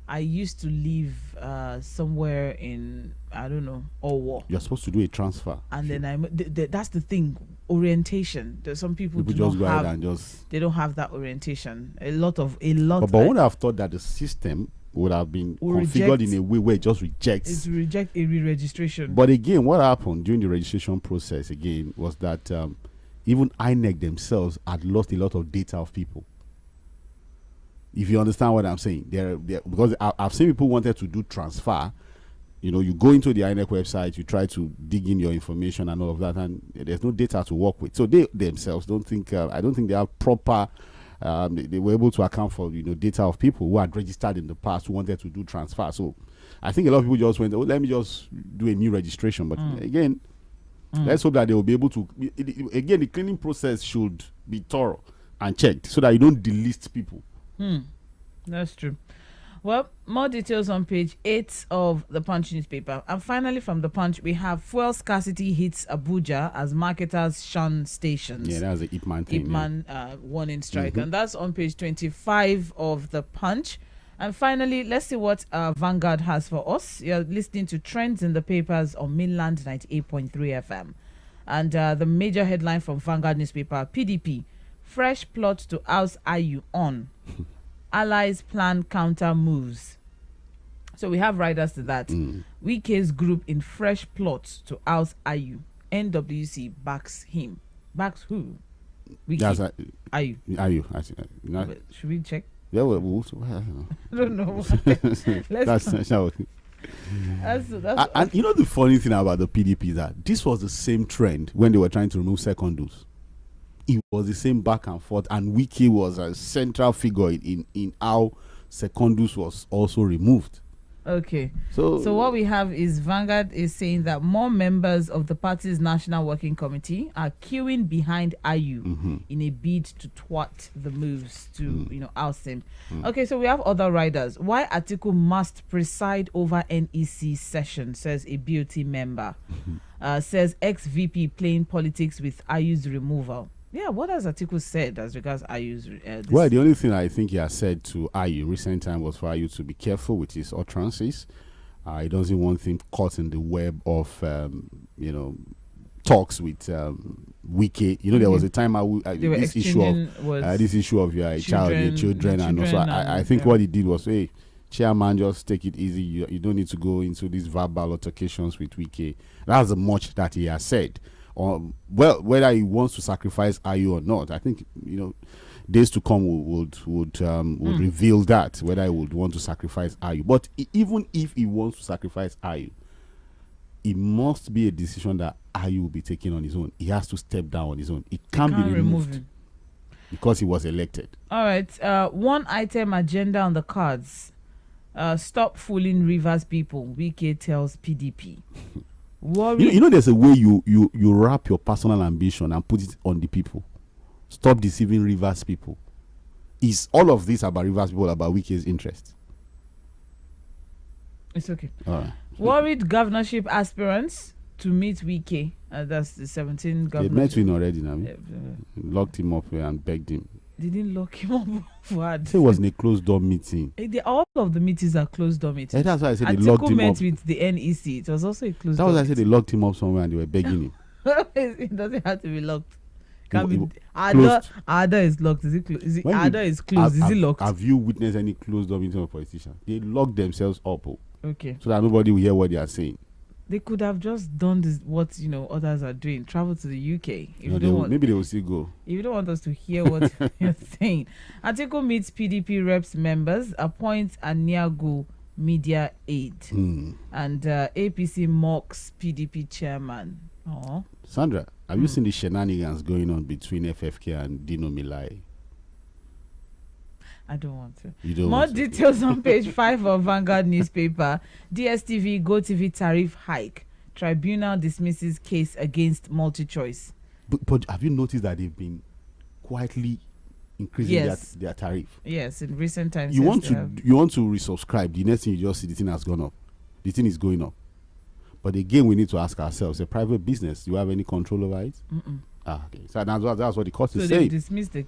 I used to live somewhere in, I don't know, Owo.
You're supposed to do a transfer.
And then that's the thing, orientation. There's some people
just go ahead and just...
They don't have that orientation. But
one would have thought that the system would have been configured in a way where it just rejects.
It's reject a re-registration.
But again, what happened during the registration process again was that even INEC themselves had lost a lot of data of people. If you understand what I'm saying, because I've seen people wanted to do transfer. You go into the INEC website, you try to dig in your information and all of that, and there's no data to work with. So they themselves don't think. I don't think they have proper. They were able to account for data of people who had registered in the past who wanted to do transfer. So I think a lot of people just went, let me just do a new registration. But again, let's hope that they will be able to. Again, the cleaning process should be thorough and checked so that you don't delist people.
That's true. Well, more details on page 8 of the Punch newspaper. And finally, from the Punch, we have fuel scarcity hits Abuja as marketers shun stations.
Yeah, that's the Ipman thing.
Ipman warning strike. And that's on page 25 of the Punch. And finally, let's see what Vanguard has for us. You're listening to Trends in the Papers on Mainland 98.3 FM. And the major headline from Vanguard newspaper, PDP, fresh plot to oust ASUU on. Allies plan counter moves. So we have riders to that. Wike's group in fresh plots to oust ASUU. NWC backs him. Backs who? Wike. ASUU.
ASUU.
Should we check?
Yeah, I
don't know.
And the funny thing about the PDP is that this was the same trend when they were trying to remove secondaries. It was the same back and forth, and Wike was a central figure in how secondus was also removed.
Okay. So what we have is Vanguard is saying that more members of the party's National Working Committee are queuing behind ASUU in a bid to thwart the moves to oust him. Okay, so we have other riders. Why Atiku must preside over NEC session, says a BOT member. Says ex-VP playing politics with ASUU's removal. Yeah, what has Atiku said as regards ASUU's?
Well, the only thing I think he has said to ASUU in recent time was for ASUU to be careful with his utterances. He doesn't want him caught in the web of, talks with Wike. There was a time this issue of your children, and also I think what he did was, hey, chairman, just take it easy. You don't need to go into these verbal altercations with Wike. That's the much that he has said. Whether he wants to sacrifice ASUU or not, I think days to come would reveal that, whether he would want to sacrifice ASUU. But even if he wants to sacrifice ASUU, it must be a decision that ASUU will be taking on his own. He has to step down on his own. It can't be removed. because he was elected.
All right. One item agenda on the cards. Stop fooling Rivers people. Wike tells PDP.
You know, there's a way you wrap your personal ambition and put it on the people. Stop deceiving Rivers people. Is all of this about Rivers people, about Wike's interest?
It's okay.
All right.
Worried governorship aspirants to meet Wike. That's the 17
They
governors.
met him already now. Locked him up and begged him.
They didn't lock him up. What?
Say it was in a closed door meeting.
All of the meetings are closed door meetings.
And that's why I said they locked him
met
up.
with the NEC. It was also a closed
That
door
was why I said they locked him up somewhere and they were begging him.
It doesn't have to be locked. Can
It-
be
it-
Ada is locked. Is it closed? Is it
When
Ada is closed? Is it locked?
Have you witnessed any closed door meeting of politicians? They lock themselves up
Okay.
so that nobody will hear what they are saying.
They could have just done this. What others are doing. Travel to the UK. If you
They
don't
will-
want,
maybe they will still go.
if you don't want us to hear what you're saying, Atiku meets PDP reps members, appoints Aniago media aid, and APC mocks PDP chairman. Oh,
Sandra, have you seen the shenanigans going on between FFK and Dino Milai?
I don't want to.
You don't
More
want to.
details on page 5 of Vanguard newspaper. DSTV GoTV tariff hike. Tribunal dismisses case against MultiChoice.
But have you noticed that they've been quietly increasing
Yes.
their tariff?
Yes, in recent times.
You
yes,
want
they
to
have.
you want to resubscribe. The next thing you just see the thing has gone up. The thing is going up. But again, we need to ask ourselves: a private business, do you have any control over it? Okay. So that's what the court
So
is
they
saying.
dismissed the.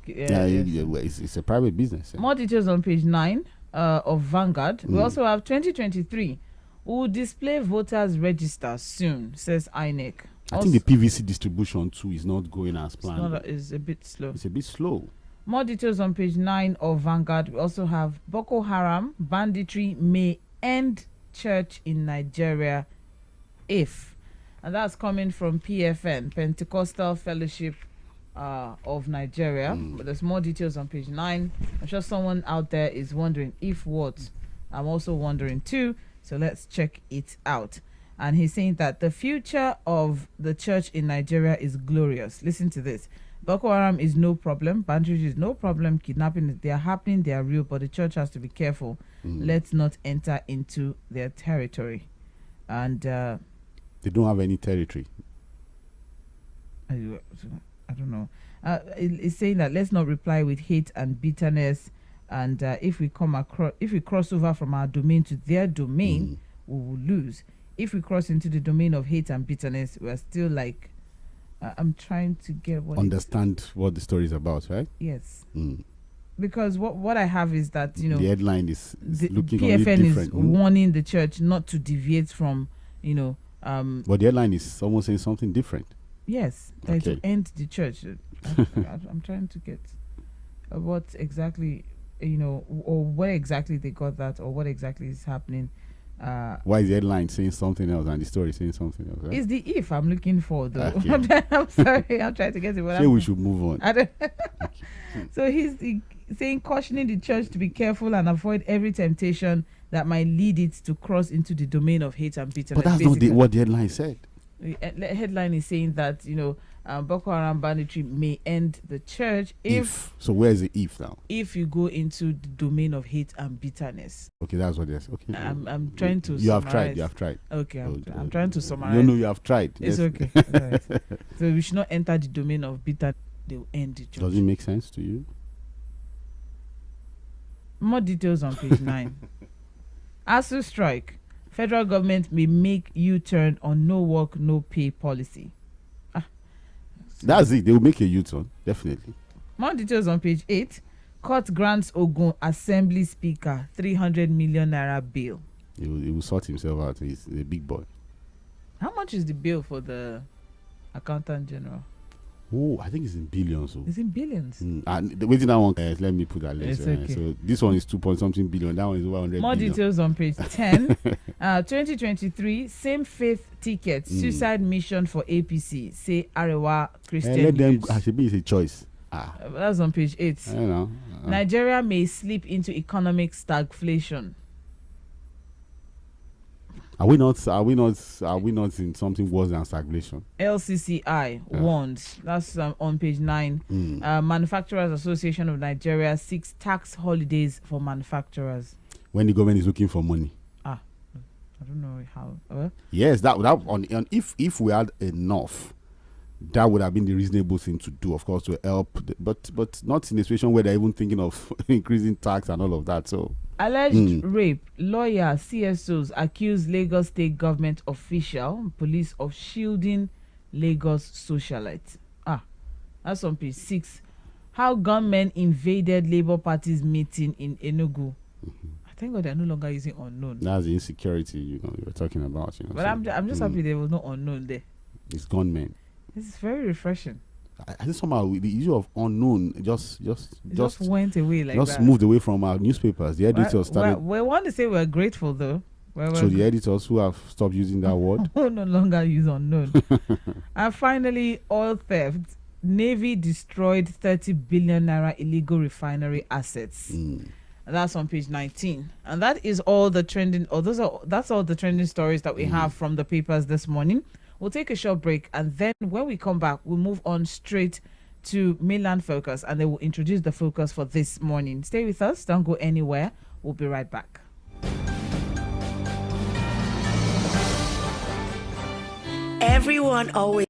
Well, it's a private business. Yeah.
More details on page 9 of Vanguard. We also have 2023. Will display voters register soon, says INEC.
I think the PVC distribution too is not going as planned.
Is a bit slow.
It's a bit slow.
More details on page 9 of Vanguard. We also have Boko Haram banditry may end church in Nigeria if. And that's coming from PFN, Pentecostal Fellowship of Nigeria. But there's more details on page 9. I'm sure someone out there is wondering if what. I'm also wondering too. So let's check it out. And he's saying that the future of the church in Nigeria is glorious. Listen to this. Boko Haram is no problem. Banditry is no problem. Kidnapping, they are happening. They are real. But the church has to be careful. Let's not enter into their territory. And
They don't have any territory.
I don't know. It's saying that let's not reply with hate and bitterness. And if we cross over from our domain to their domain, we will lose. If we cross into the domain of hate and bitterness, we're still like, I'm trying to get what.
Understand what the story is about, right?
Yes. Because what I have is that
the headline is
the
looking
PFN
different.
is warning the church not to deviate from,
But the headline is almost saying something different.
yes, that
Okay.
to end the church. I'm trying to get what exactly, or where exactly they got that, or what exactly is happening.
Why is the headline saying something else and the story saying something else? Right?
Is the if I'm looking for though.
Okay.
I'm sorry, I'm trying to get it.
Say we should move on.
I don't So he's saying, cautioning the church to be careful and avoid every temptation that might lead it to cross into the domain of hate and bitterness.
But that's not what the headline said.
The headline is saying that Boko Haram banditry may end the church if
So where's the if now?
if you go into the domain of hate and bitterness.
Okay, that's what it is. Okay.
I'm trying to.
You have
summarize.
tried. You have tried.
Okay,
Oh,
I'm trying to summarize.
No, you have tried.
It's
Yes.
okay. Alright. So we should not enter the domain of bitter. They will end the church.
Does it make sense to you?
More details on page 9. ASUU strike. Federal government may make U-turn on no work, no pay policy.
That's it. They will make a U-turn, definitely.
More details on page 8. Court grants Ogun Assembly Speaker 300 million naira bail.
He will sort himself out. He's a big boy.
How much is the bill for the accountant general?
Oh, I think it's in billions.
It's in billions.
And the waiting that one, let me put that list.
It's okay.
So this one is 2 point something billion. That one is 100
More
billion.
details on page 10. 2023, same faith ticket, suicide mission for APC, say Arewa Christian
Let them.
youths.
Actually, it's a choice.
That's on page 8.
I don't know.
Nigeria may slip into economic stagflation.
Are we not? Are we not? Are we not in something worse than stagnation?
LCCI warns. That's on page 9. Manufacturers Association of Nigeria seeks tax holidays for manufacturers.
When the government is looking for money.
I don't know how.
Yes, that on if we had enough, that would have been the reasonable thing to do, of course, to help. But not in a situation where they're even thinking of increasing tax and all of that. So
alleged rape. Lawyer CSOs accuse Lagos State government official police of shielding Lagos socialites. That's on page 6. How gunmen invaded Labour Party's meeting in Enugu. Thank God they're no longer using unknown.
That's the insecurity, you were talking about.
But so, I'm just happy there was no unknown there.
It's gunmen.
This is very refreshing.
I think somehow the issue of unknown just
went away like
just
that.
Moved away from our newspapers. The editors started.
We want to say we're grateful though.
So the editors who have stopped using that word
no longer use unknown. And finally, oil theft. Navy destroyed 30 billion naira illegal refinery assets. That's on page 19. And that is all the trending, that's all the trending stories that we have from the papers this morning. We'll take a short break, and then when we come back, we'll move on straight to Mainland Focus, and they will introduce the focus for this morning. Stay with us, don't go anywhere. We'll be right back.
Everyone always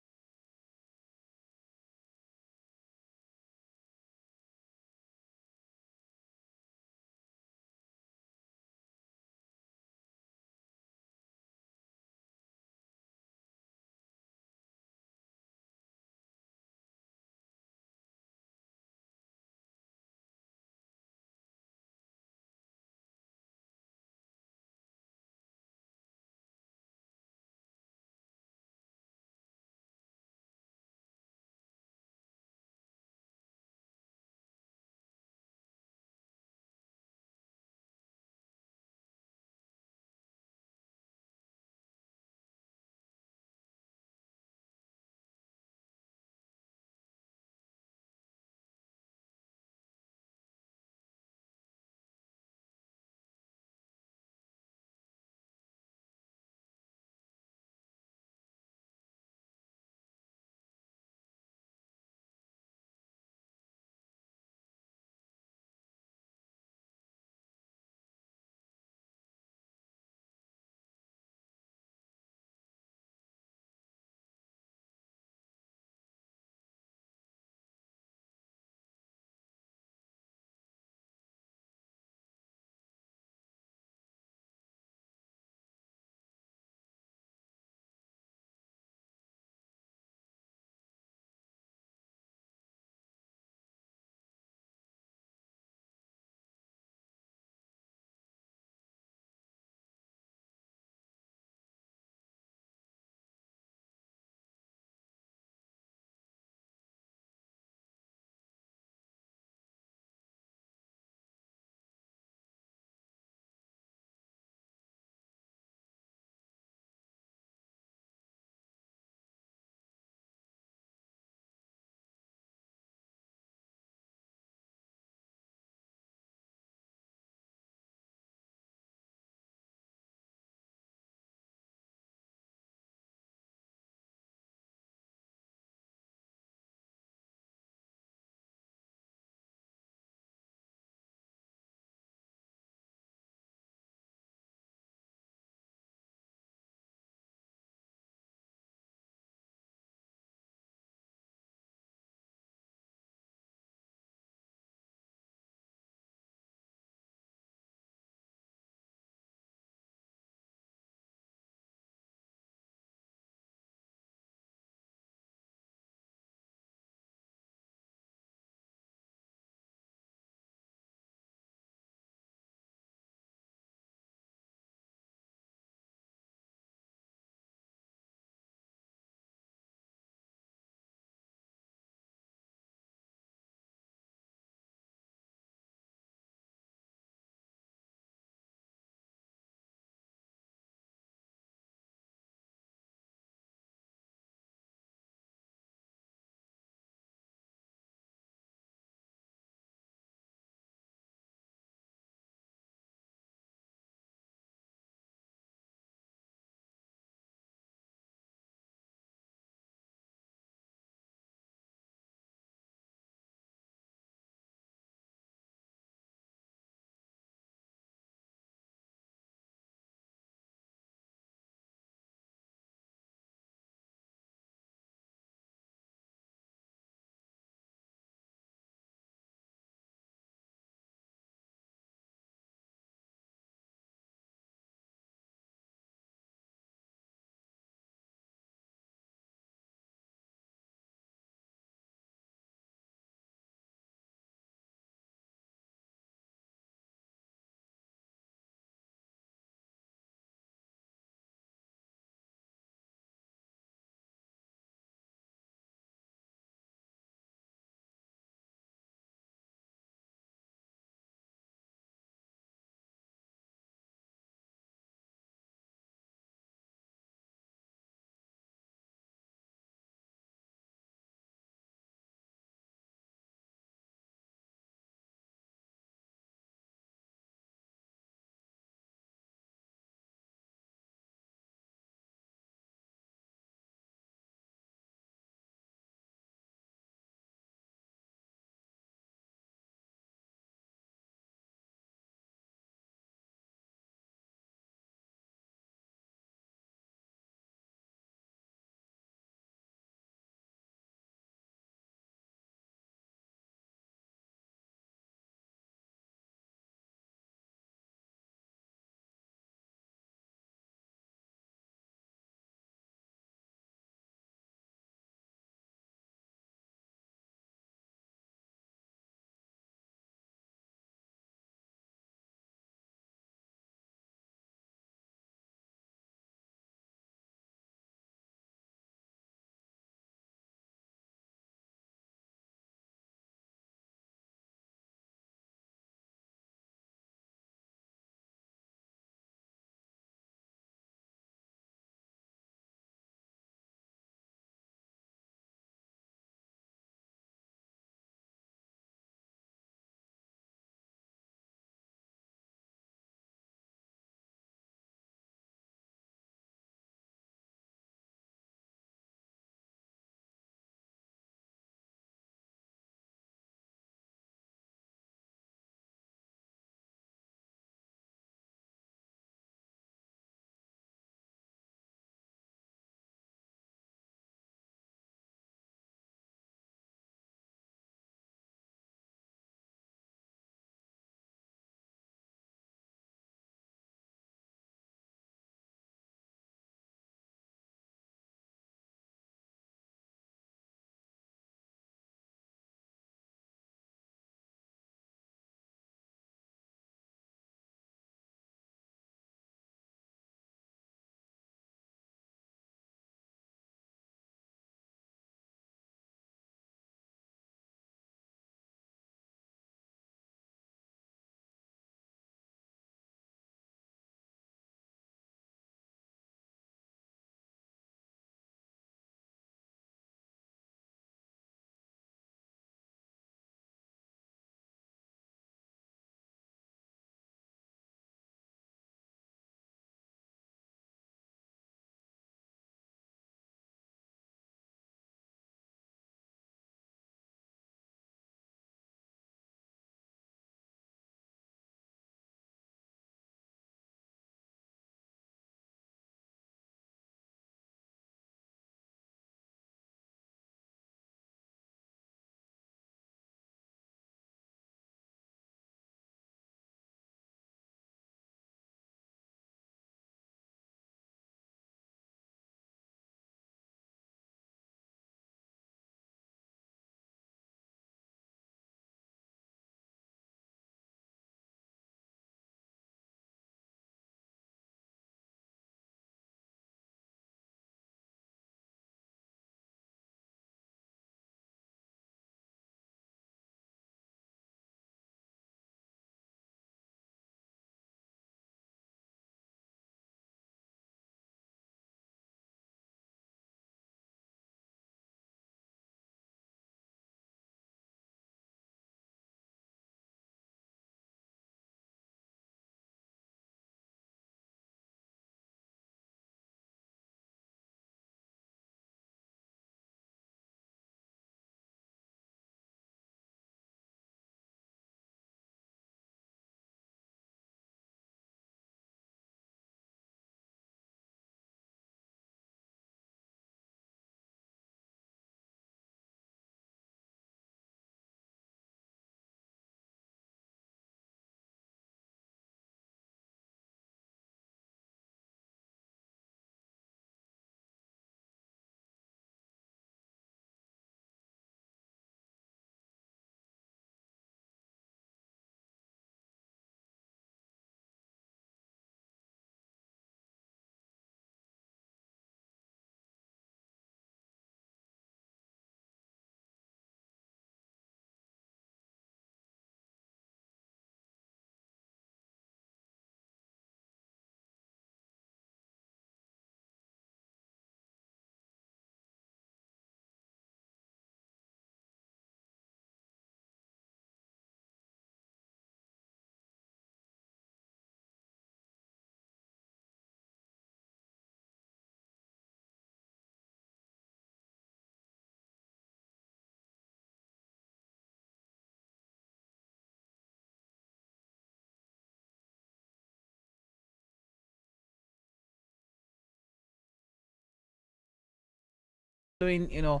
doing,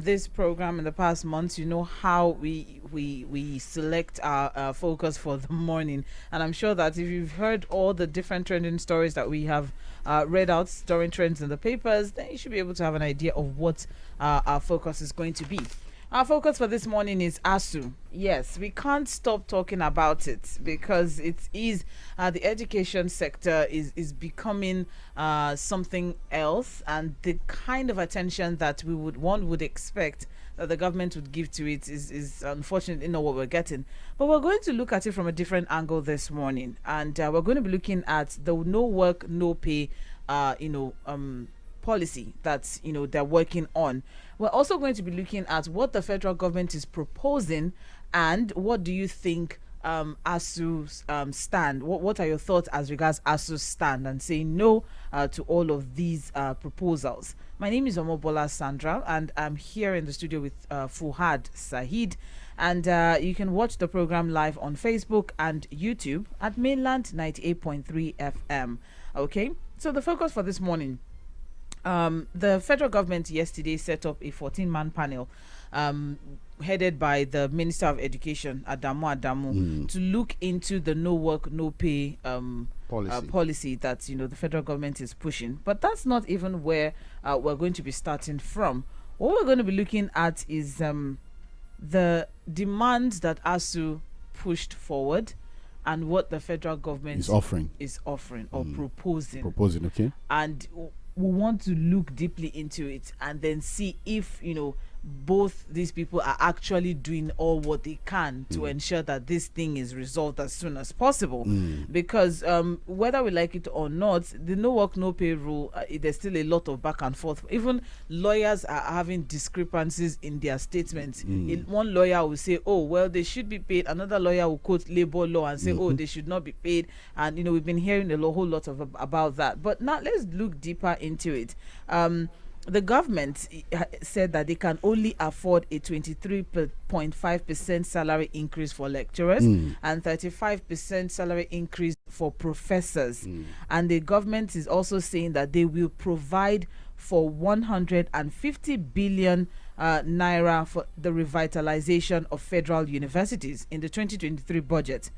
this program in the past months, you know how we select our focus for the morning. And I'm sure that if you've heard all the different trending stories that we have read out during trends in the papers, then you should be able to have an idea of what our focus is going to be. Our focus for this morning is ASUU. Yes, we can't stop talking about it because it is the education sector is becoming something else, and the kind of attention that one would expect that the government would give to it is unfortunately not what we're getting. But we're going to look at it from a different angle this morning, and we're going to be looking at the no work, no pay, policy that they're working on. We're also going to be looking at what the federal government is proposing, and what do you think ASUU's stand? What are your thoughts as regards ASUU's stand and saying no to all of these proposals? My name is Omobola Sandra, and I'm here in the studio with Fuhad Saeed. And you can watch the program live on Facebook and YouTube at Mainland 98.3 FM. Okay, so the focus for this morning. The federal government yesterday set up a 14-man panel headed by the Minister of Education, Adamu, to look into the no work, no pay policy that the federal government is pushing. But that's not even where we're going to be starting from. What we're going to be looking at is the demands that ASUU pushed forward and what the federal government is offering or proposing.
Okay.
And we want to look deeply into it and then see if both these people are actually doing all what they can to ensure that this thing is resolved as soon as possible. Because whether we like it or not, the no work, no pay rule, there's still a lot of back and forth. Even lawyers are having discrepancies in their statements. One lawyer will say, oh, well, they should be paid. Another lawyer will quote labor law and say, oh, they should not be paid. And, we've been hearing a whole lot about that. But now let's look deeper into it. The government said that they can only afford a 23.5% salary increase for lecturers and 35% salary increase for professors. And the government is also saying that they will provide for 150 billion naira for the revitalization of federal universities in the 2023 budget.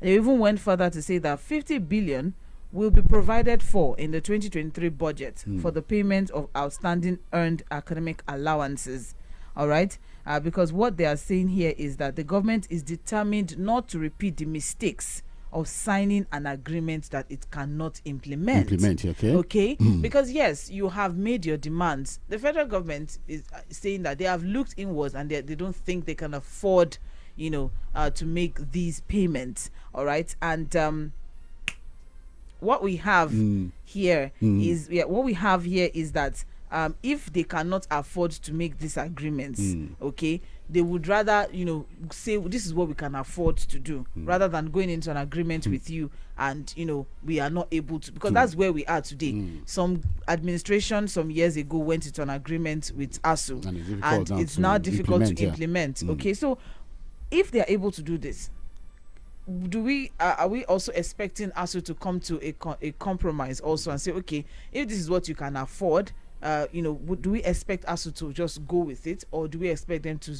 They even went further to say that 50 billion will be provided for in the 2023 budget for the payment of outstanding earned academic allowances. All right, because what they are saying here is that the government is determined not to repeat the mistakes of signing an agreement that it cannot implement. Okay. Because yes, you have made your demands. The federal government is saying that they have looked inwards and they don't think they can afford to make these payments. All right, and what we have here is that if they cannot afford to make these agreements, okay, they would rather say this is what we can afford to do rather than going into an agreement with you and we are not able to, because that's where we are today. Some administration some years ago went into an agreement with ASUU and it's now difficult to implement. Okay, so if they are able to do this, are we also expecting ASUU to come to a compromise also and say, okay, if this is what you can afford, do we expect ASUU to just go with it, or do we expect them to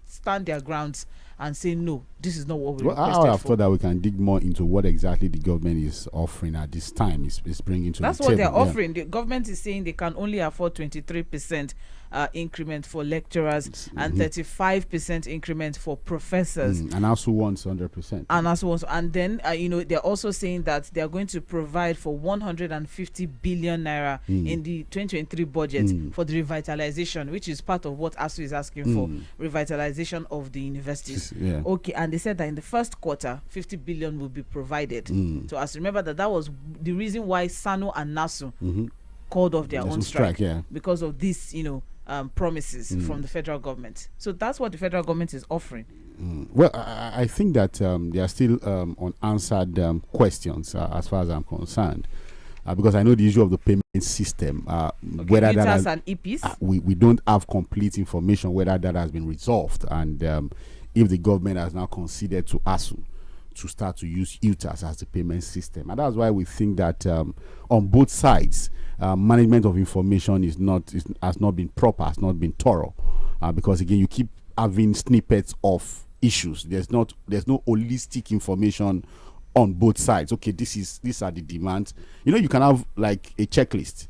stand their grounds and say, no, this is not what we requested
I have thought that we can dig more into what exactly the government is offering at this time. Is bringing to
that's
the
what
table.
They're offering. The government is saying they can only afford 23% increment for lecturers and 35% increment for professors.
And also wants 100%.
And then they're also saying that they are going to provide for 150 billion naira in the 2023 budget for the revitalization, which is part of what ASUU is asking for, revitalization of the universities. Okay, and they said that in the first quarter 50 billion will be provided to us. Remember that was the reason why SANU and NASU called off their own strike because of this promises from the federal government. So that's what the federal government is offering.
Well, I think that there are still unanswered questions as far as I'm concerned. Because I know the issue of the payment system, whether that has,
and EPs,
we don't have complete information whether that has been resolved, and if the government has now conceded to ASUU to start to use UTAS as the payment system. And that's why we think that on both sides, management of information has not been proper, has not been thorough. Because again, you keep having snippets of issues. There's no holistic information on both sides. Okay, these are the demands. You can have like a checklist.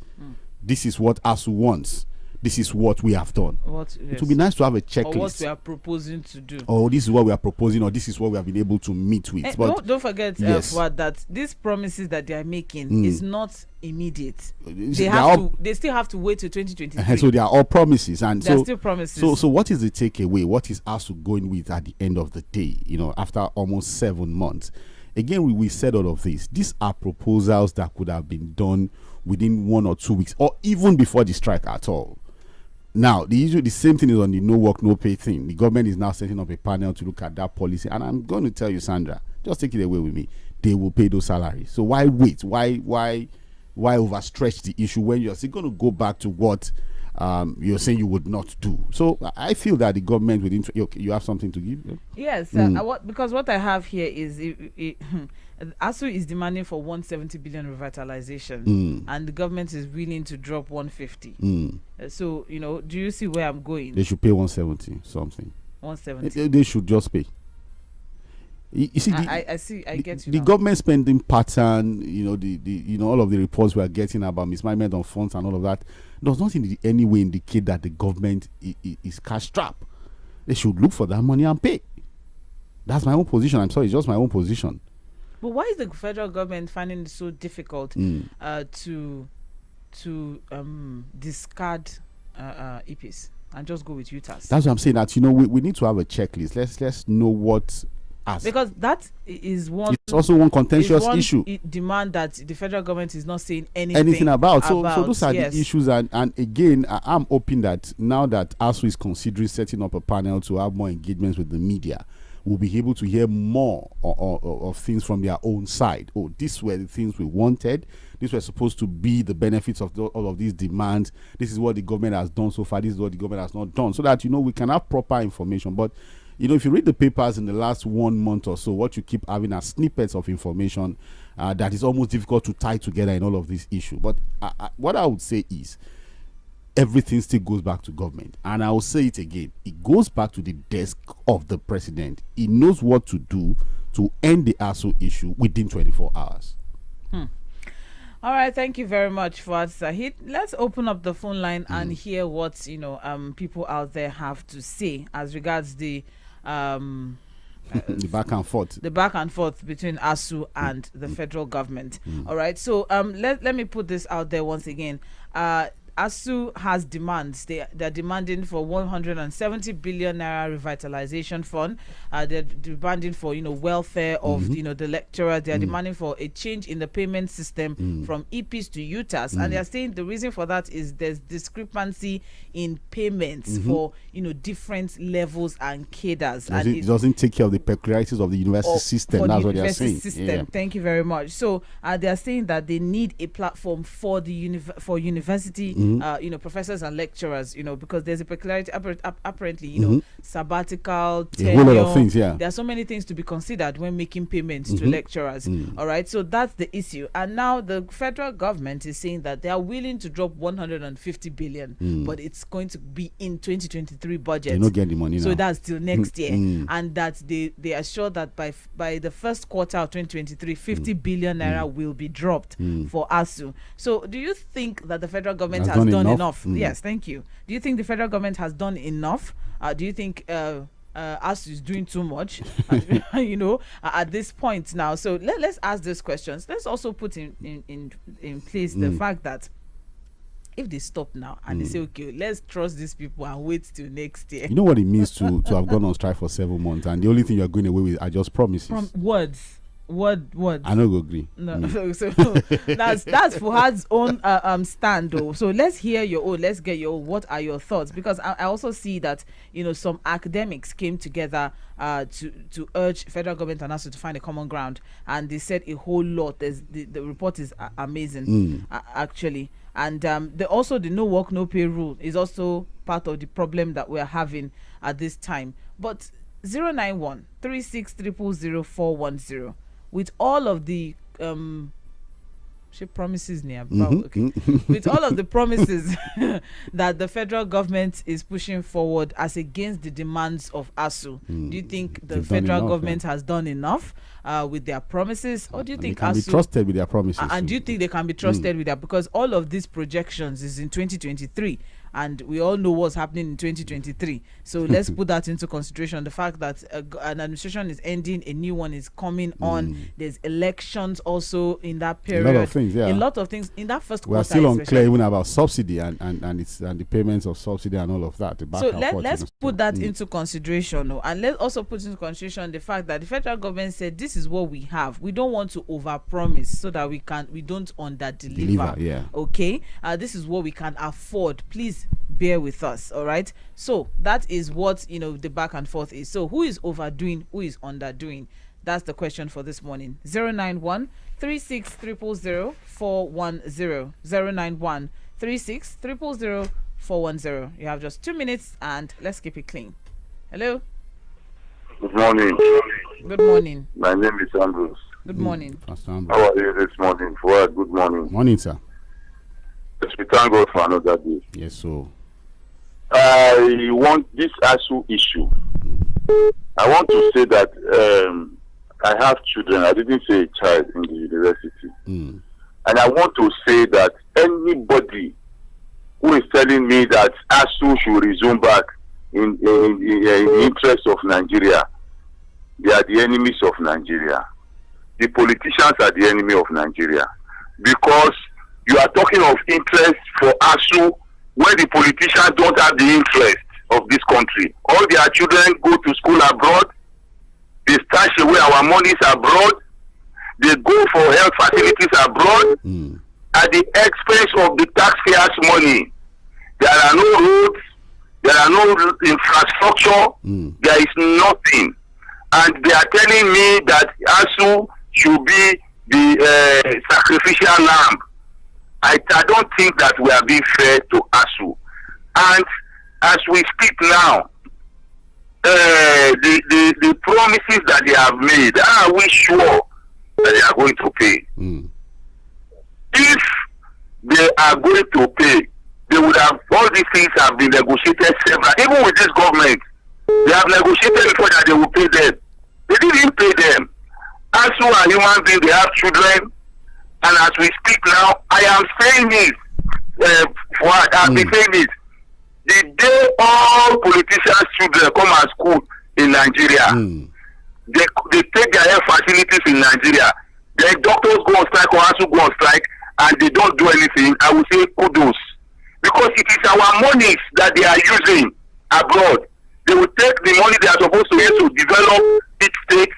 This is what ASUU wants. This is what we have done. It would be nice to have a checklist.
Or what we are proposing to do.
Or this is what we are proposing, or this is what we have been able to meet with. But
don't forget, that these promises that they are making is not immediate. They still have to wait till 2023.
So they are all promises, and
they are still promises.
So what is the takeaway? What is ASUU going with at the end of the day? After almost 7 months. Again, we said all of this. These are proposals that could have been done within 1 or 2 weeks, or even before the strike at all. Now, the same thing is on the no work, no pay thing. The government is now setting up a panel to look at that policy. And I'm going to tell you, Sandra, just take it away with me. They will pay those salaries. So why wait? Why overstretch the issue when you're still going to go back to what you're saying you would not do? So I feel that the government you have something to give?
Yes, because what I have here is ASUU is demanding for 170 billion revitalization, and the government is willing to drop 150. So do you see where I'm going?
They should pay 170 something.
170.
They should just pay. You see,
I get you.
The
now.
Government spending pattern, all of the reports we are getting about mismanagement of funds and all of that, does not in any way indicate that the government is cash strapped. They should look for that money and pay. That's my own position. I'm sorry, it's just my own position.
But why is the federal government finding it so difficult to discard EPs and just go with UTAS?
That's what I'm saying. That we need to have a checklist. Let's know what.
Because that is one.
It's also one contentious issue.
Demand that the federal government is not saying anything
about. So those are the issues. And again, I'm hoping that now that ASUU is considering setting up a panel to have more engagements with the media, we'll be able to hear more of things from their own side. Oh, these were the things we wanted. These were supposed to be the benefits of all of these demands. This is what the government has done so far. This is what the government has not done. So that, we can have proper information. But, if you read the papers in the last 1 month or so, what you keep having are snippets of information that is almost difficult to tie together in all of these issues. But what I would say is, everything still goes back to government. And I will say it again. It goes back to the desk of the president. He knows what to do to end the ASUU issue within 24 hours.
All right, thank you very much, Fuad Sahid. Let's open up the phone line and hear what people out there have to say as regards the
the back and forth.
The back and forth between ASUU and the federal government. All right, so let me put this out there once again. ASUU has demands. They're demanding for 170 billion naira revitalization fund. They're demanding for welfare of the lecturer. They're demanding for a change in the payment system from EPs to UTAS, and they're saying the reason for that is there's discrepancy in payments for different levels and cadres.
It doesn't take care of the peculiarities of the university system. That's what they're saying.
Yeah. Thank you very much. So they're saying that they need a platform for the university. Professors and lecturers, because there's a peculiarity, apparently, sabbatical, tenure.
A whole lot of things, yeah.
There are so many things to be considered when making payments to lecturers. All right, so that's the issue. And now the federal government is saying that they are willing to drop 150 billion, but it's going to be in 2023 budget.
They're not getting the money now.
So that's till next year. And that they are sure that by the first quarter of 2023, 50 billion naira will be dropped for ASUU. So do you think that the federal government has done enough? Yes, thank you. Do you think the federal government has done enough? Do you think ASUU is doing too much? At this point now. So let's ask these questions. Let's also put in place the fact that if they stop now and they say, okay, let's trust these people and wait till next year.
You know what it means to have gone on strike for 7 months, and the only thing you're going away with are just promises.
From words. Words.
I don't agree.
No, so that's Fuhad's own stand though. So let's hear your own. Let's get your. What are your thoughts? Because I also see that some academics came together to urge federal government and ASUU to find a common ground, and they said a whole lot. The report is amazing, actually, and the no work no pay rule is also part of the problem that we're having at this time. But 091 with all of the she promises near okay. With all of the promises that the federal government is pushing forward as against the demands of ASUU, do you think the federal government has done enough with their promises, or do you think
they can
ASUU
be trusted with their promises?
And do you think they can be trusted with that? Because all of these projections is in 2023, and we all know what's happening in 2023. So let's put that into consideration. The fact that an administration is ending, a new one is coming on. There's elections also in that period.
A lot of things, yeah.
A lot of things in that first quarter.
We are still unclear even about subsidy and the payments of subsidy and all of that.
So let's put that into consideration, and let's also put into consideration the fact that the federal government said this is what we have. We don't want to overpromise so that we don't underdeliver.
Yeah.
Okay. This is what we can afford. Please bear with us. All right. So that is what the back and forth is. So who is overdoing? Who is underdoing? That's the question for this morning. 091 36 000 410 091 36 000 410. You have just 2 minutes, and let's keep it clean. Hello.
Good morning.
Good morning.
My name is Ambrose.
Good morning.
Pastor
How
Ambrose.
are you this morning? Fuad, good morning.
Morning, sir.
Yes, we thank God for another day.
Yes, so.
I want this ASUU issue. I want to say that I have children. I didn't say a child in the university. And I want to say that anybody who is telling me that ASUU should resume back in the interest of Nigeria, they are the enemies of Nigeria. The politicians are the enemy of Nigeria. Because you are talking of interest for ASUU when the politicians don't have the interest of this country. All their children go to school abroad. They stash away our monies abroad. They go for health facilities abroad at the expense of the taxpayers' money. There are no roads. There are no infrastructure. There is nothing. And they are telling me that ASUU should be the sacrificial lamb. I don't think that we are being fair to ASUU. And as we speak now, the promises that they have made, are we sure that they are going to pay? If they are going to pay, they would have, all these things have been negotiated several, even with this government, they have negotiated before that they will pay them. They didn't pay them. ASUU are human beings, they have children, and as we speak now, I am saying this, I've been saying this, the day all politicians' children come to school in Nigeria, they take their health facilities in Nigeria, then doctors go on strike or ASUU go on strike, and they don't do anything, I will say kudos. Because it is our monies that they are using abroad. They will take the money they are supposed to use to develop each state,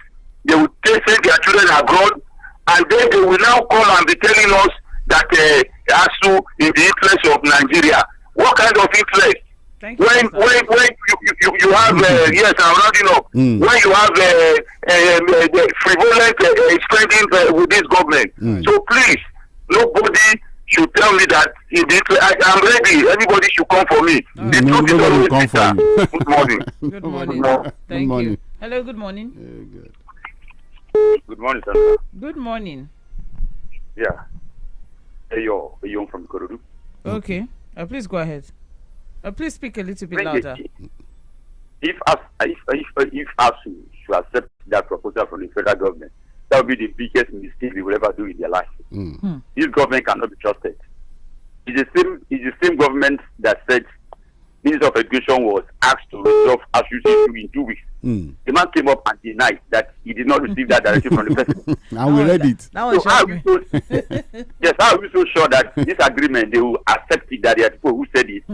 they will send their children abroad, and then they will now come and be telling us that ASUU in the interest of Nigeria. What kind of interest?
Thank you,
when you have yes, I'm rounding up. When you have frivolous spending with this government, so please, nobody should tell me that I'm ready. Everybody should come for me. The truth is always bitter. Good morning.
Good morning. Thank you. Hello, good morning.
Good.
Good morning, sir.
Good morning.
Yeah. Hey, yo, from Korodu.
Okay. Please go ahead. Please speak a little bit louder.
If ASUU should accept that proposal from the federal government, that would be the biggest mistake they will ever do in their life. This government cannot be trusted. It's the same government that said Minister of Education was asked to resolve ASUU issue in 2 weeks. The man came up and denied that he did not receive that direction from the president.
And we read it.
That
So how are we so sure that this agreement they will accept it, that there are people who said it?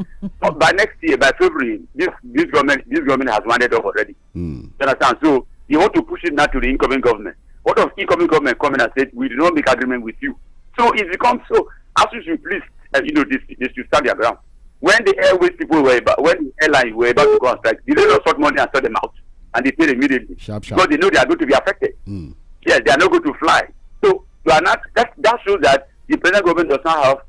But by next year, by February, this government has wanted off already. You understand? So you want to push it now to the incoming government. What of incoming government coming and said we do not make agreement with you? So it becomes so. ASUU should please, this should stand their ground. When the airways people when the airlines were about to go on strike, they did not sort money and sort them out, and they paid immediately because they know they are going to be affected. Yes, they are not going to fly. So you are not. That shows that the present government does not have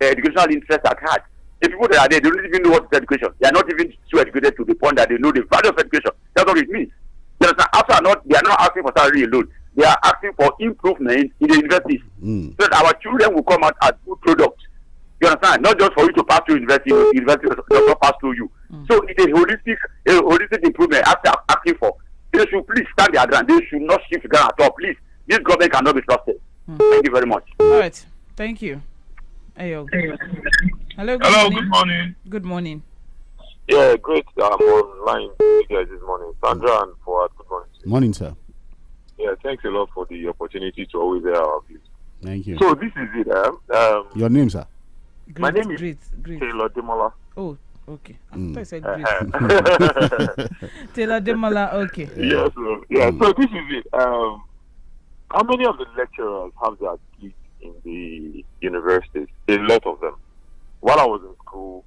educational interest at heart. The people that are there, they don't even know what is education. They are not even so educated to the point that they know the value of education. That's what it means. They are not asking for salary alone. They are asking for improvement in the universities, so that our children will come out as good products. You understand? Not just for you to pass through university does not pass through you. So it's a holistic improvement after asking for. They should please stand their ground. They should not shift ground at all. Please, this government cannot be trusted. Thank you very much.
All right. Thank you. Ayo. Hello. Good morning. Good morning.
Yeah, great. I'm online with you guys this morning. Sandra and Fuad, good morning.
Morning, sir.
Yeah, thanks a lot for the opportunity to always hear our views.
Thank you.
So this is it.
Your name, sir?
My name is Taylor Demola.
Oh, okay. I thought I said great. Taylor Demola, okay.
Yes, so this is it. How many of the lecturers have their kids in the universities? A lot of them. While I was in school,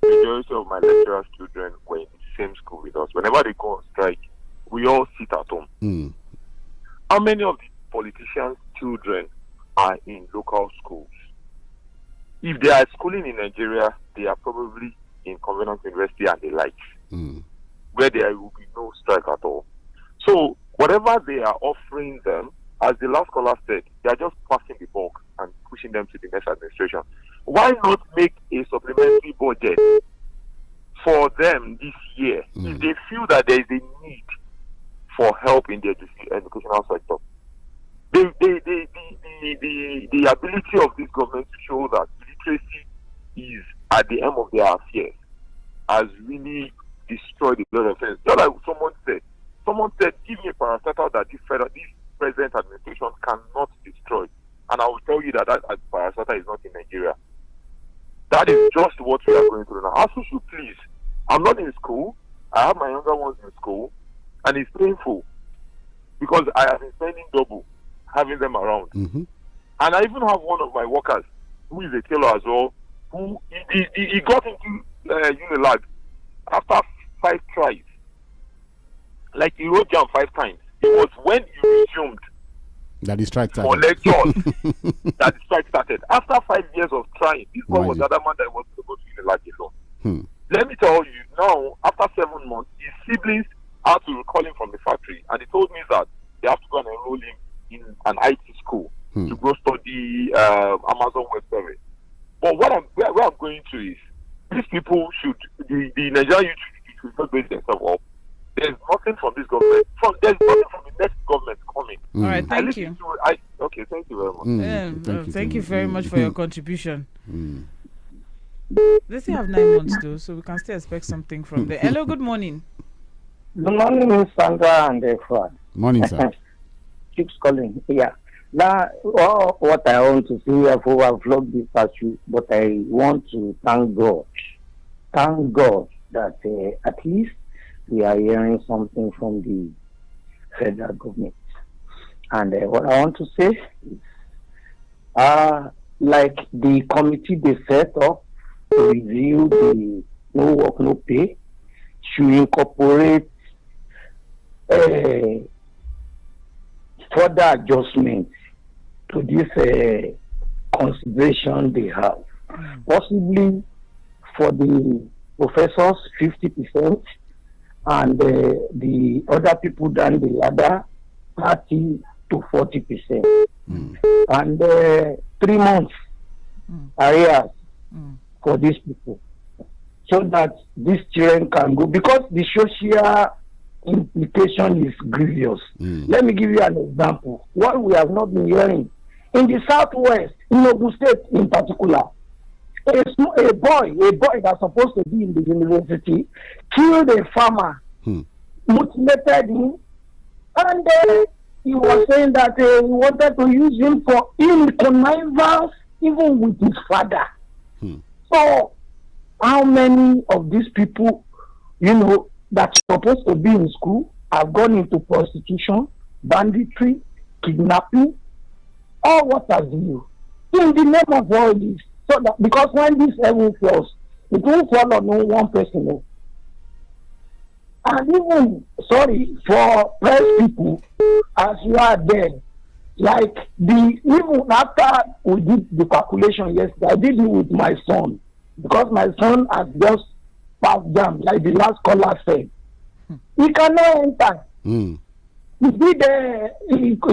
the majority of my lecturers' children were in the same school with us. Whenever they go on strike, we all sit at home. How many of the politicians' children are in local schools? If they are schooling in Nigeria, they are probably in Covenant University and the likes, where there will be no strike at all. So whatever they are offering them, as the last caller said, they are just passing the buck and pushing them to the next administration. Why not make a supplementary budget for them this year if they feel that there is a need for help in the educational sector? The ability of this government to show that literacy is at the end of their affairs has really destroyed the blood of things. Just like someone said, give me a parastatal that this present administration cannot destroy. And I will tell you that parastatal is not in Nigeria. That is just what we are going through now. ASUU, please. I'm not in school. I have my younger ones in school, and it's painful because I have been spending double having them around. And I even have one of my workers who is a tailor as well, who he got into Unilag after 5 tries. Like he wrote down 5 times. It was when he resumed
that the strike started.
For lectures that the strike started. After 5 years of trying, this one was the other man that was supposed to Unilag alone. Let me tell you, now, after 7 months, his siblings had to call him from the factory, and he told me that they have to go and enroll him in an IT school to go study Amazon Web Service. But where I'm going to is, these people the Nigerian youth should not base themselves up. There's nothing from this government. There's nothing from the next government coming.
All right, thank you.
Okay, thank you very much.
Thank you very much for your contribution. They still have 9 months though, so we can still expect something from them. Hello, good morning.
Good morning, Miss Sandra and Fred.
Morning, sir.
Keeps calling. Yeah. Now, what I want to say, I've vlogged this issue, but I want to thank God. Thank God that at least we are hearing something from the federal government. And what I want to say is, like the committee they set up to review the no work, no pay, should incorporate further adjustments to this consideration they have. Possibly for the professors, 50%, and the other people down the ladder, 30 to 40%. And 3 months arrears for these people, so that these children can go, because the social implication is grievous. Let me give you an example. What we have not been hearing in the southwest, in Ogun State in particular, a boy that's supposed to be in the university killed a farmer, mutilated him, and he was saying that he wanted to use him for connivance even with his father. So how many of these people, that's supposed to be in school have gone into prostitution, banditry, kidnapping, all what have you, in the name of all this? So that, because when this heaven falls, it won't fall on no one person. No. And even, sorry, for press people, as you are there, like even after we did the calculation yesterday, I did it with my son. because my son has just passed jam, like the last caller said. He cannot enter. He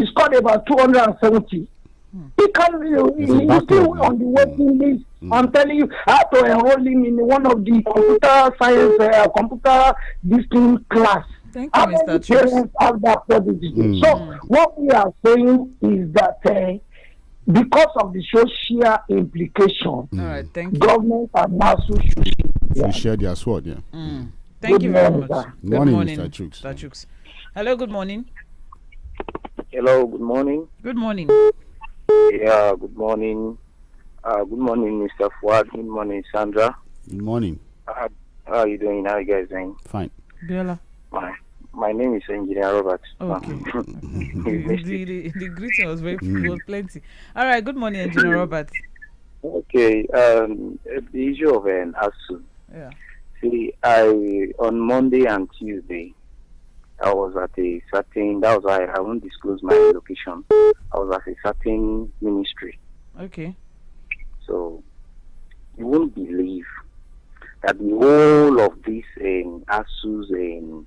scored about 270. He can. He's still on the waiting list. I'm telling you, I have to enroll him in one of the computer science, computer discipline class.
Thank you, Mr.
Parents have that prodigy. So what we are saying is that because of the social implication,
all right, thank you.
Government and ASUU
should share their sword. Yeah.
Thank you very much.
Good morning, Mr. Chooks.
Mr. Chooks. Hello, good morning.
Hello, good morning.
Good morning.
Yeah, good morning. Good morning, Mr. Fuad. Good morning, Sandra.
Good morning.
How are you doing? How are you guys doing?
Fine.
Biola.
My name is Engineer Robert.
Okay. the greeting was was plenty. All right. Good morning, Engineer Robert.
Okay. The issue of an ASUU.
Yeah.
See, on Monday and Tuesday, I was at a certain. That was why I won't disclose my location. I was at a certain ministry.
Okay.
So you won't believe that the whole of this ASUU's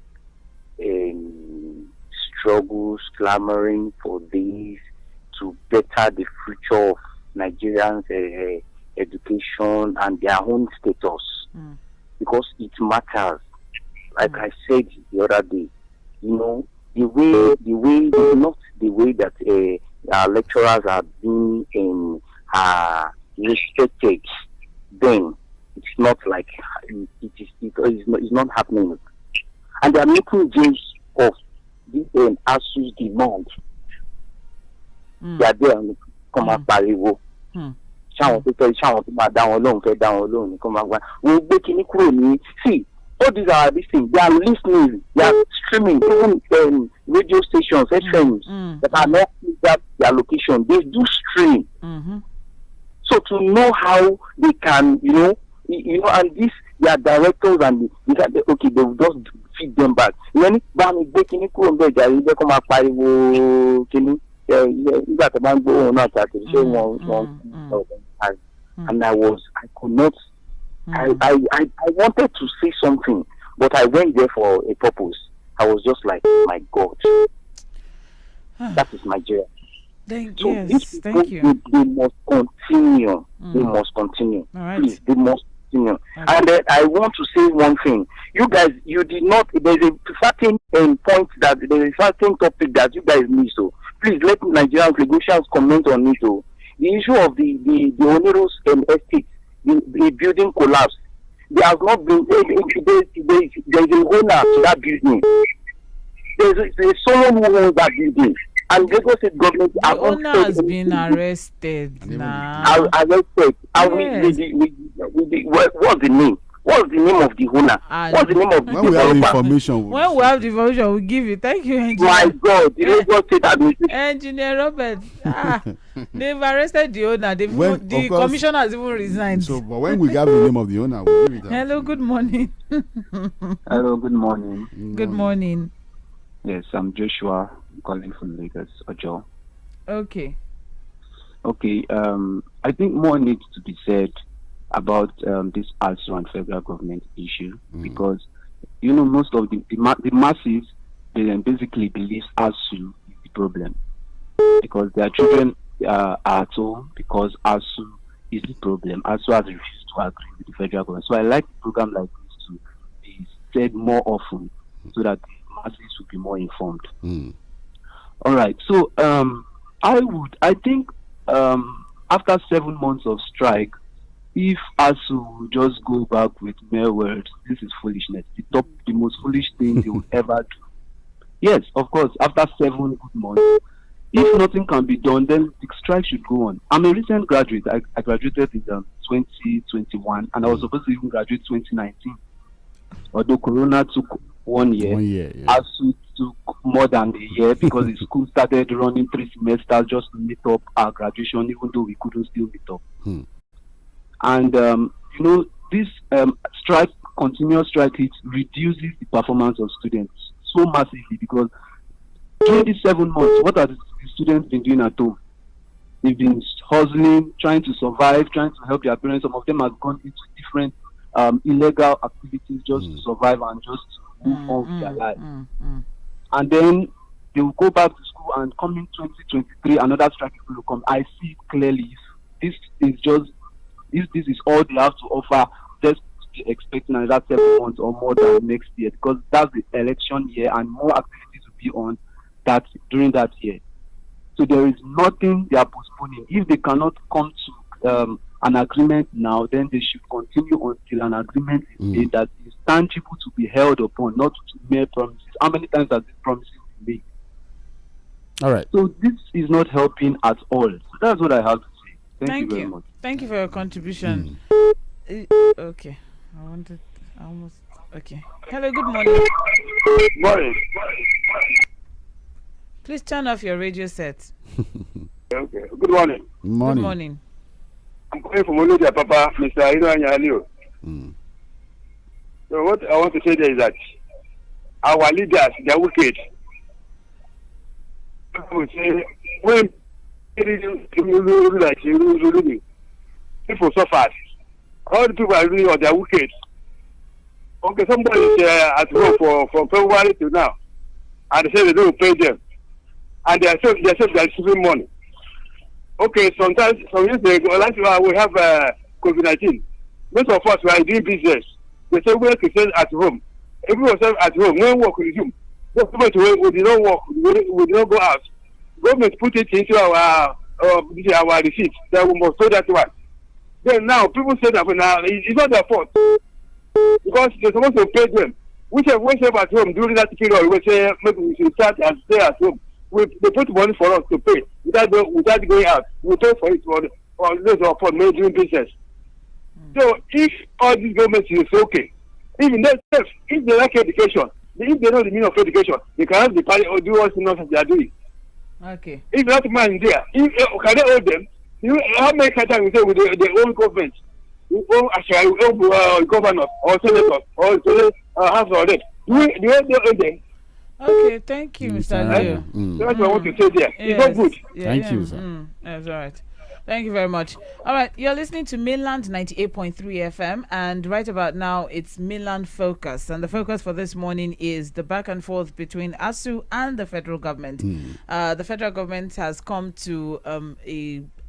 struggles, clamoring for this to better the future of Nigerians' education and their own status, because it matters. Like I said the other day, you know, the way not the way that our lecturers are being respected, then it's not like it's not happening. And they are making use of this ASUU's demand. They are there and come up pariwo. Ṣáwọn tó máa dá wọn lóhùn fẹ́ dá wọn lóhùn ní kó máa gbá. Wọ́n gbé kíní kúrò ní. See, all these are these things. They are listening. They are streaming. Even radio stations, FMs that are not that their location. They do stream. So to know how they can, you know, and this their directors and okay, they will just feed them back. When Bami Bekini Kurumbe Jari Bekoma Pariwo Kini, you got a man go on that and I could not. I wanted to say something, but I went there for a purpose. I was just like, my God, that is my journey.
Thank
you. They must continue. They must continue.
All right.
Please, they must continue.
Okay.
And I want to say one thing. You guys, you did not. There's a certain point that there is a certain topic that you guys miss. So please let Nigerian negotiators comment on it. So the issue of the onerous estate, the building collapse. There has not been. There's an owner to that building. There's someone who owns that building. And Lagos State government
the owner has been arrested now.
Arrested. And what's the name? What's the name of the owner? What's the name of the
when we have the information,
when we have the information, we'll give you. Thank you, Engineer.
My God, the Lagos State administration.
Engineer Robert, they've arrested the owner. The commissioner has even resigned.
So, but when we have the name of the owner, we'll give it.
Hello, good morning.
Hello, good morning.
Good morning.
Yes, I'm Joshua, calling from Lagos, Ojo.
Okay.
I think more needs to be said about this ASUU and federal government issue, because most of the masses, they then basically believe ASUU is the problem, because their children are at home because ASUU is the problem. ASUU has refused to agree with the federal government. So I like a program like this to be said more often, so that the masses will be more informed. All right. So I think after 7 months of strike, if ASUU will just go back with mere words, this is foolishness. The most foolish thing they will ever do. Yes, of course, after 7 good months, if nothing can be done, then the strike should go on. I'm a recent graduate. I graduated in 2021, and I was supposed to even graduate 2019. Although Corona took 1 year, ASUU took more than a year, because the school started running 3 semesters just to meet up our graduation, even though we couldn't still meet up. And this strike, continuous strike, it reduces the performance of students so massively, because 27 months, what are the students been doing at home? they've been hustling, trying to survive, trying to help their parents. Some of them have gone into different illegal activities just to survive and just to move on with their life. And then they will go back to school, and coming 2023, another strike will come. I see it clearly. This is all they have to offer. Just expecting another 7 months or more than next year, because that's the election year and more activities will be on that during that year. So there is nothing they are postponing. If they cannot come to an agreement now, then they should continue until an agreement is made that is tangible to be held upon, not to mere promises. How many times has this promises been made?
All right.
So this is not helping at all. So that's what I have to say. Thank you very much.
Thank you for your contribution. Okay. Okay. Hello, good morning.
Morning.
Please turn off your radio set.
Okay. Good morning.
Morning.
Good morning.
I'm calling from Oludia, Papa, Mr. Ino Anyalio. So what I want to say there is that our leaders, they are wicked. People say, when people suffer, all the people are really on their wicked. Okay, somebody is at home from February to now, and they say they don't pay them, and they say they are receiving money. Okay, sometimes, some years ago, last year we have COVID-19. Most of us were doing business. They say we can stay at home. Everyone was at home. When work with resume, we did not work. We did not go out. Government put it into our receipt that we must pay that one. Then now people say that now it's not their fault because they're supposed to pay them. We say at home during that period. We say maybe we should start and stay at home. They put money for us to pay without going out. We pay for it for those who are made doing business. So if all these governments is okay, even themselves, if they like education, if they know the meaning of education, they can have the party or do what they are doing.
Okay.
If that man there, can they hold them? How many times we say with their own government, governors or senators or house or that? Do they own them?
Okay, thank you, Mr. Leo.
That's what I want to say there. It's not good.
Thank you, sir.
That's all right. Thank you very much. All right, you're listening to Mainland 98.3 FM, and right about now it's Mainland Focus. And the focus for this morning is the back and forth between ASUU and the federal government. The federal government has come to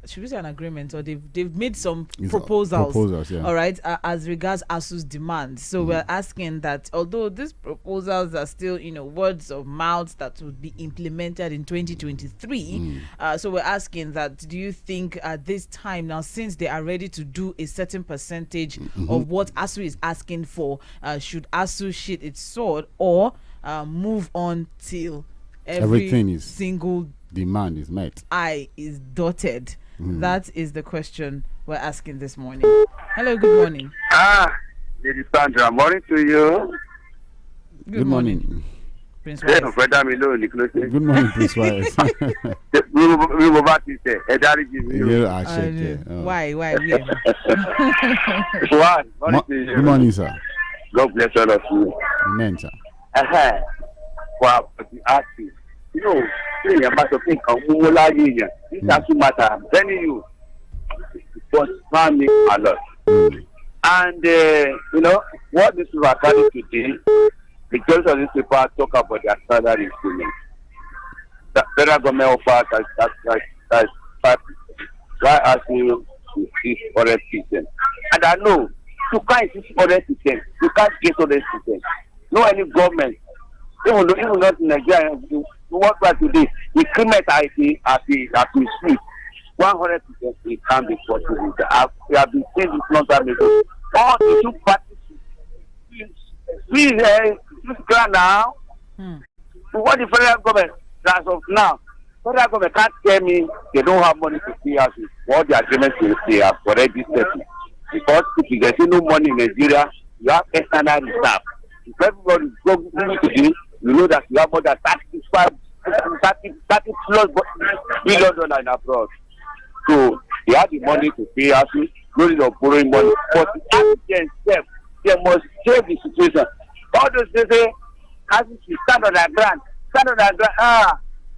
should we say an agreement, or they've made some proposals,
yeah.
All right, as regards ASUU's demands. So we're asking that although these proposals are still words of mouth that would be implemented in 2023, so we're asking that, do you think at this time now, since they are ready to do a certain percentage of what ASUU is asking for, should ASUU sheath its sword or move on till
everything is
single
demand is met,
I is dotted? That is the question we're asking this morning. Hello, good morning.
Lady Sandra, morning to you.
Good morning. Prince
Good
Wise.
Good morning, Prince Wise.
Why?
Why?
Good morning, sir.
God bless all of you.
Amen, sir.
Wow, the artist. This actually matter. I'm telling you, it was me a lot. And what this is regarding today, the judges of this paper talk about their salary increment. The federal government offers that's 5%. Why asking is 100%? And I know you can't insist 100%. You can't get 100%. No any government, even not in Nigeria, what about today? Increment at the street, 100% it can be possible. We have been saying this long time ago. All the two parties, please grant now. What the federal government, as of now, federal government can't tell me they don't have money to pay us. All the agreements they have already settled. Because if there's no money in Nigeria, you have external reserve. If everybody goes to this, you know that you have more than 30 plus $billion in abroad. So they have the money to pay us, no need of borrowing money. But the themselves, they must change the situation. All those they say, as you stand on the ground,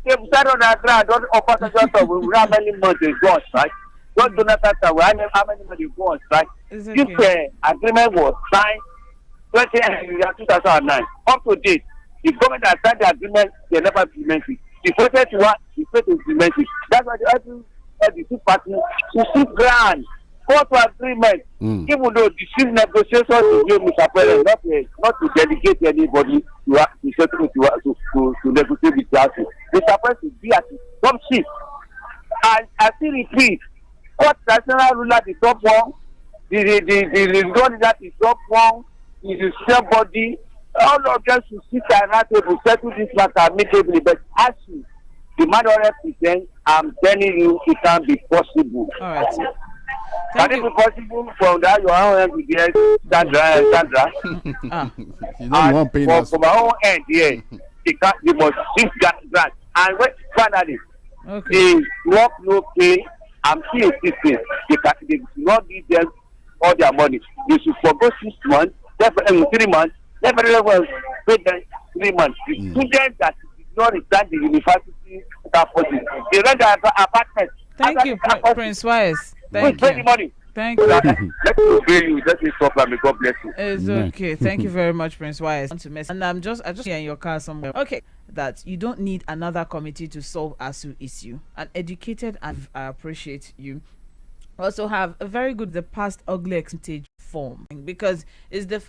they start on the ground, don't offer such we how many months they go on strike. Don't do not how many months they go on strike.
It's
This
okay.
agreement was signed 2009. Up to date, the government has signed the agreement, they never implement it. The first one is supposed to implement it. That's why the two parties to sit ground, go to agreement, even though the chief negotiations to you, Mr. President, not to delegate anybody to negotiate with the House. Mr. President, be at some chief. And I still repeat, what national ruler the top one, the one that is top one, is the same body. All of them should sit around to settle this matter amicably. But as you, the man represent, I'm telling you, it can be possible.
All right.
Can it be possible from that your own end to the Sandra?
You don't want paying us.
From my own end, yeah, they must sit that. And when finally, the work no pay, I'm still insisting. They do not give them all their money. They should forgo 6 months, definitely 3 months. Definitely pay them 3 months. The students that did not return the university campuses, they rent their apartments.
Thank you, Prince Wise. Thank
you.
Money. Thank you.
Let me obey you. Let me stop and may God bless you.
It's okay. Thank you very much, Prince Wise. And I just here in your car somewhere. Okay, that you don't need another committee to solve ASUU issue. An educated, and I appreciate you. Also have a very good the past ugly exchange form, because it's the